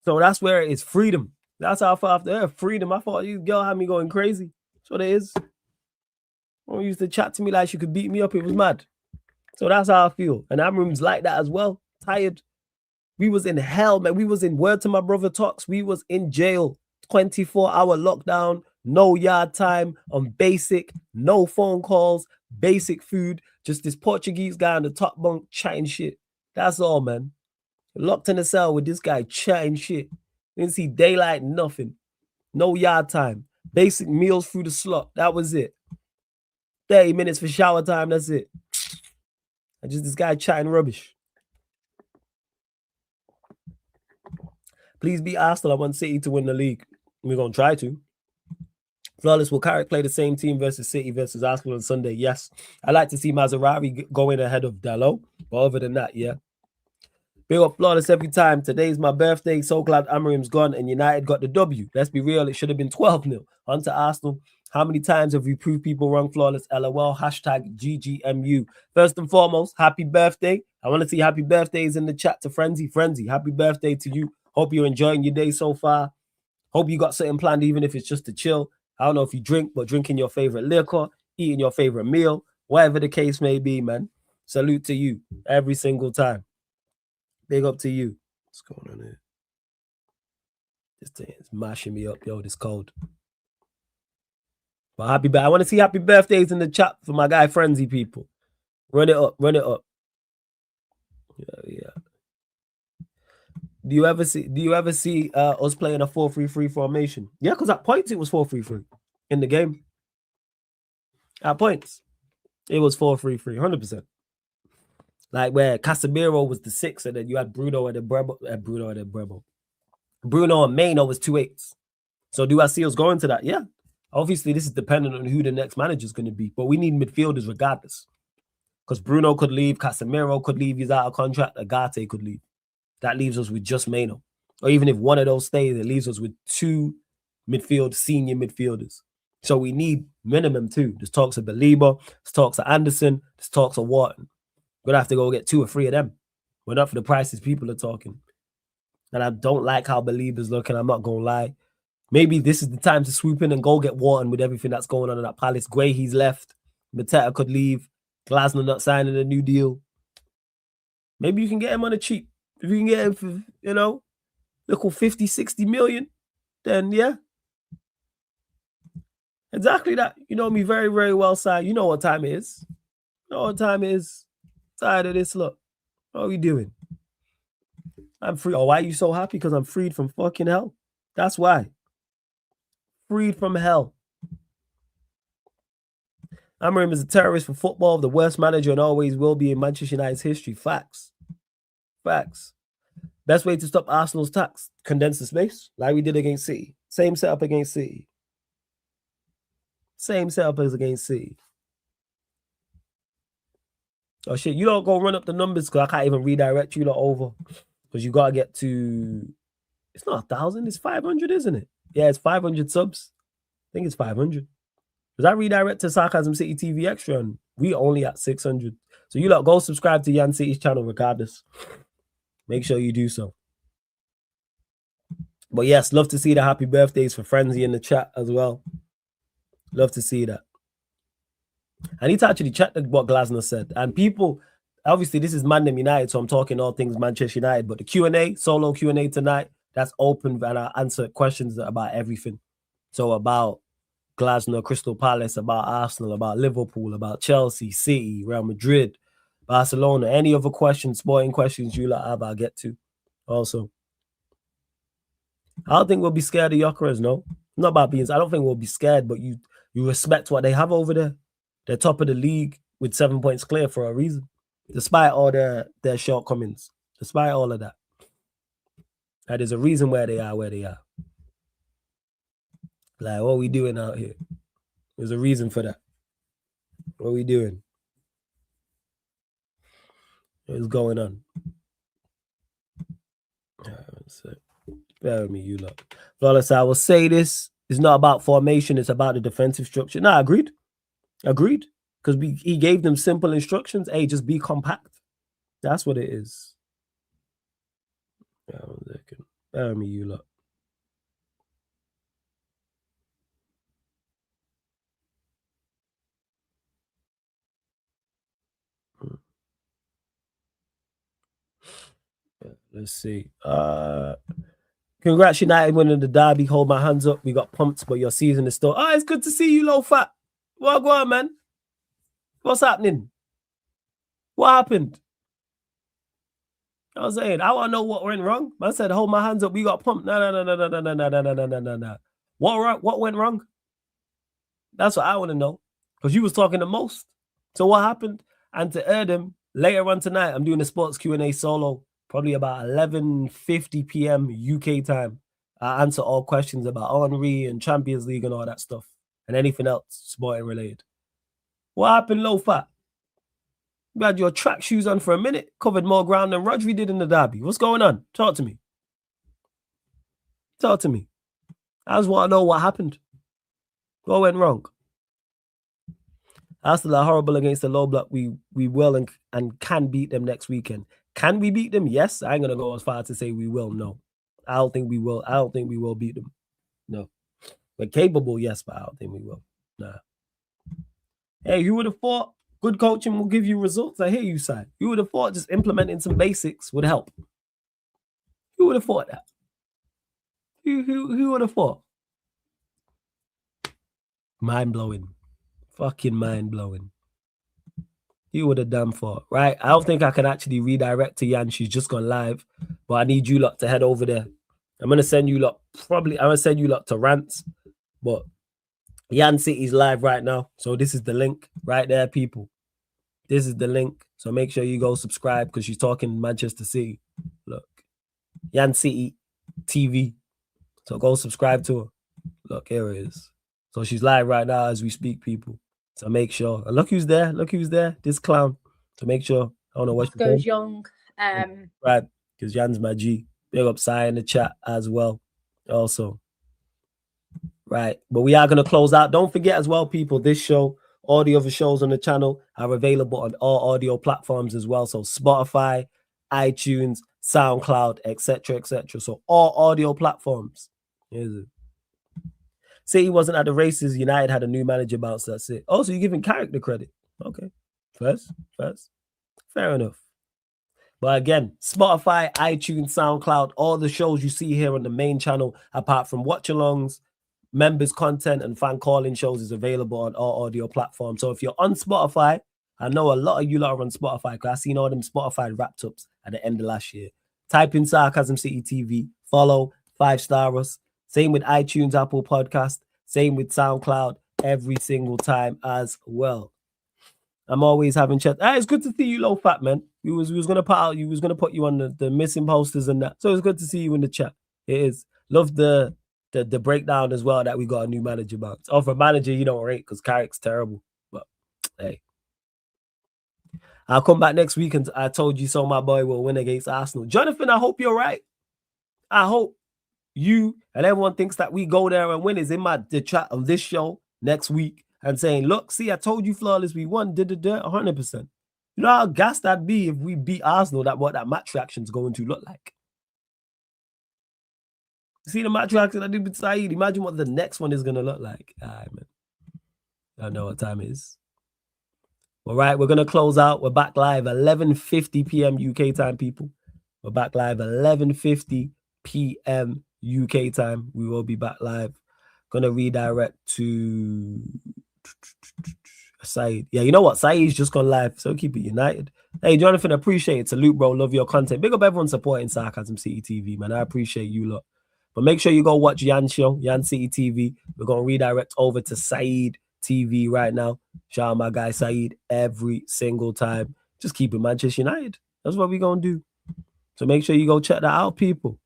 So that's where it is. Freedom. That's how far after her. Freedom. I thought you girl had me going crazy. That's what it is. One used to chat to me like she could beat me up. It was mad. So that's how I feel. And Amram's like that as well. Tired. We was in hell, man. We was in, word to my brother Tox, we was in jail. 24-hour lockdown. No yard time on basic. No phone calls. Basic food. Just this Portuguese guy on the top bunk chatting shit. That's all, man. Locked in a cell with this guy chatting shit. Didn't see daylight, nothing. No yard time. Basic meals through the slot. That was it. 30 minutes for shower time. That's it. And just this guy chatting rubbish. Please beat Arsenal. I want City to win the league. We're going to try to. Flawless, will Carrick play the same team versus City versus Arsenal on Sunday? Yes. I like to see Maserati going ahead of Dalot. But other than that, yeah. Big up Flawless every time. Today's my birthday. So glad Amarim's gone and United got the W. Let's be real. It should have been 12-0. On to Arsenal. How many times have we proved people wrong? Flawless. LOL. Hashtag GGMU. First and foremost, happy birthday. I want to see happy birthdays in the chat to Frenzy. Frenzy, happy birthday to you. Hope you're enjoying your day so far. Hope you got something planned, even if it's just to chill. I don't know if you drink, but drinking your favorite liquor, eating your favorite meal, whatever the case may be, man. Salute to you every single time. Big up to you. What's going on here? This thing is mashing me up, yo. This cold. But I want to see happy birthdays in the chat for my guy Frenzy, people. Run it up. Run it up. Yeah. Do you ever see us playing a 4-3-3 formation? Yeah, because at points it was 4-3-3 in the game. At points, it was 4-3-3, 100%. Like where Casemiro was the 6, and then you had Bruno and Brebo. Bruno and Mano was 2-8s. So do I see us going to that? Yeah. Obviously, this is dependent on who the next manager is going to be, but we need midfielders regardless. Because Bruno could leave, Casemiro could leave, he's out of contract, Agate could leave. That leaves us with just Mano. Or even if one of those stays, it leaves us with 2 senior midfielders. So we need minimum 2. There's talks of Baliba, there's talks of Anderson, there's talks of Wharton. We're going to have to go get 2 or 3 of them. We're not for the prices people are talking. And I don't like how Baliba's looking, I'm not going to lie. Maybe this is the time to swoop in and go get Wharton with everything that's going on in that Palace. Gray, he's left. Mateta could leave. Glasner not signing a new deal. Maybe you can get him on a cheap. If you can get him for, little 50, 60 million, then yeah. Exactly that. You know me very, very well, Si. You know what time it is. You know what time it is. Tired of this, look. What are we doing? I'm free. Oh, why are you so happy? Because I'm freed from fucking hell. That's why. Freed from hell. Amorim is a terrorist for football, the worst manager and always will be in Manchester United's history. Facts. Best way to stop Arsenal's tax, condense the space, like we did against City. Same setup against City. Same setup as against City. Oh shit, you don't go run up the numbers because I can't even redirect you lot over. Because you gotta get to, it's not 1,000, it's 500, isn't it? Yeah, it's 500 subs. I think it's 500. Because I redirect to Sarcasm City TV Extra and we only at 600. So you lot go subscribe to Yan City's channel regardless. Make sure you do so. But yes, love to see the happy birthdays for Frenzy in the chat as well. Love to see that. I need to actually check what Glasner said. And people, obviously this is ManDem United, so I'm talking all things Manchester United. But the Q&A, solo Q&A tonight, that's open and I answer questions about everything. So about Glasner, Crystal Palace, about Arsenal, about Liverpool, about Chelsea, City, Real Madrid, Barcelona, any other questions, sporting questions you have, I'll get to also. I don't think we'll be scared of Yokeres, no. Not about being, I don't think we'll be scared, but you respect what they have over there. They're top of the league with 7 points clear for a reason, despite all their shortcomings, despite all of that. That is a reason where they are where they are. Like, what are we doing out here? There's a reason for that. What are we doing? What's going on? Bear with me, you lot. Flawless, I will say this. It's not about formation. It's about the defensive structure. No, agreed. Because he gave them simple instructions. Hey, just be compact. That's what it is. Yeah, 1 second. Bear with me, you lot. Let's see. Congrats, United winning the derby. Hold my hands up. We got pumped, but your season is still. Oh, it's good to see you, low fat. What go on, man? What's happening? What happened? I was saying, I want to know what went wrong. I said, hold my hands up. We got pumped. No. What went wrong? That's what I want to know. Because you was talking the most. So what happened? And to Erdem, later on tonight, I'm doing a sports Q&A solo, probably about 11:50 p.m. UK time. I answer all questions about Henry and Champions League and all that stuff. And anything else sporting related. What happened, low fat? You had your track shoes on for a minute, covered more ground than Rodri did in the derby. What's going on? Talk to me. I just want to know what happened. What went wrong? Arsenal are horrible against the low block. We will and can beat them next weekend. Can we beat them? Yes. I ain't going to go as far as to say we will. No. I don't think we will. I don't think we will beat them. No. We're capable, yes, but I don't think we will. Nah. Hey, you would have thought good coaching will give you results. I hear you, Si. You would have thought just implementing some basics would help. Who would have thought that? Who would have thought? Mind-blowing. Fucking mind-blowing. He would have done for, right? I don't think I can actually redirect to Yan. She's just gone live, but I need you lot to head over there. I'm going to send you lot, I'm going to send you lot to Rants, but Yan City's live right now. So this is the link right there, people. This is the link. So make sure you go subscribe because she's talking Manchester City. Look, Yan City TV. So go subscribe to her. Look, here it is. So she's live right now as we speak, people. So make sure. And look who's there. Look who's there. This clown. So make sure. I don't know what goes young. Right. Because Jan's my G. Big up Sai in the chat as well. Also. Right. But we are going to close out. Don't forget as well, people, this show, all the other shows on the channel are available on all audio platforms as well. So Spotify, iTunes, SoundCloud, etc., etc. So all audio platforms. Here's it. City wasn't at the races. United had a new manager bounce. That's it. Also, you're giving character credit. Okay. First. Fair enough. But again, Spotify, iTunes, SoundCloud, all the shows you see here on the main channel, apart from watch-alongs, members content, and fan calling shows, is available on all audio platforms. So if you're on Spotify, I know a lot of you lot are on Spotify because I've seen all them Spotify wrapped-ups at the end of last year. Type in Sarcasm City TV, follow, 5-star us. Same with iTunes, Apple Podcast. Same with SoundCloud every single time as well. I'm always having chat. It's good to see you, Low Fat, man. We was gonna put you on the missing posters and that. So it's good to see you in the chat. It is. Love the breakdown as well that we got a new manager bounce. Oh, for manager, you don't rate because Carrick's terrible. But hey. I'll come back next week and I told you so my boy will win against Arsenal. Jonathan, I hope you're right. I hope you and everyone thinks that we go there and win is in the chat on this show next week and saying, look, see, I told you flawless, we won, 100%. You know how gassed that'd be if we beat Arsenal, what that match reaction's going to look like. See the match reaction I did with Saeed? Imagine what the next one is going to look like. All right, man. I don't know what time it is. All right, we're going to close out. We're back live 11:50 p.m. UK time, people. We're back live 11:50 p.m. UK time. We will be back live. Gonna redirect to Saeed. Yeah, you know what? Saeed's just gone live, so keep it united. Hey, Jonathan, appreciate it. Salute, bro. Love your content. Big up everyone supporting Sarcasm City TV, man. I appreciate you lot. But make sure you go watch Yan's show, Yan City TV. We're gonna redirect over to Saeed TV right now. Shout out my guy Saeed every single time. Just keep it Manchester United. That's what we're gonna do. So make sure you go check that out, people.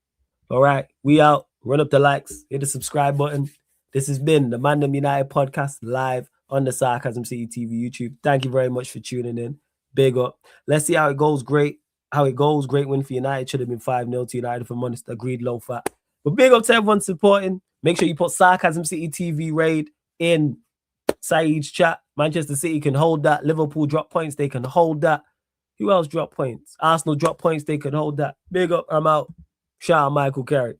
All right, we out. Run up the likes, hit the subscribe button. This has been the ManDem United podcast live on the Sarcasm City TV YouTube. Thank you very much for tuning in. Big up. Let's see how it goes. Great win for United. Should have been 5-0 to United, if I'm honest. Agreed, Low Fat. But big up to everyone supporting. Make sure you put Sarcasm City TV raid in Saeed's chat. Manchester City can hold that. Liverpool drop points. They can hold that. Who else drop points? Arsenal drop points. They can hold that. Big up. I'm out. Shout out Michael Carrick.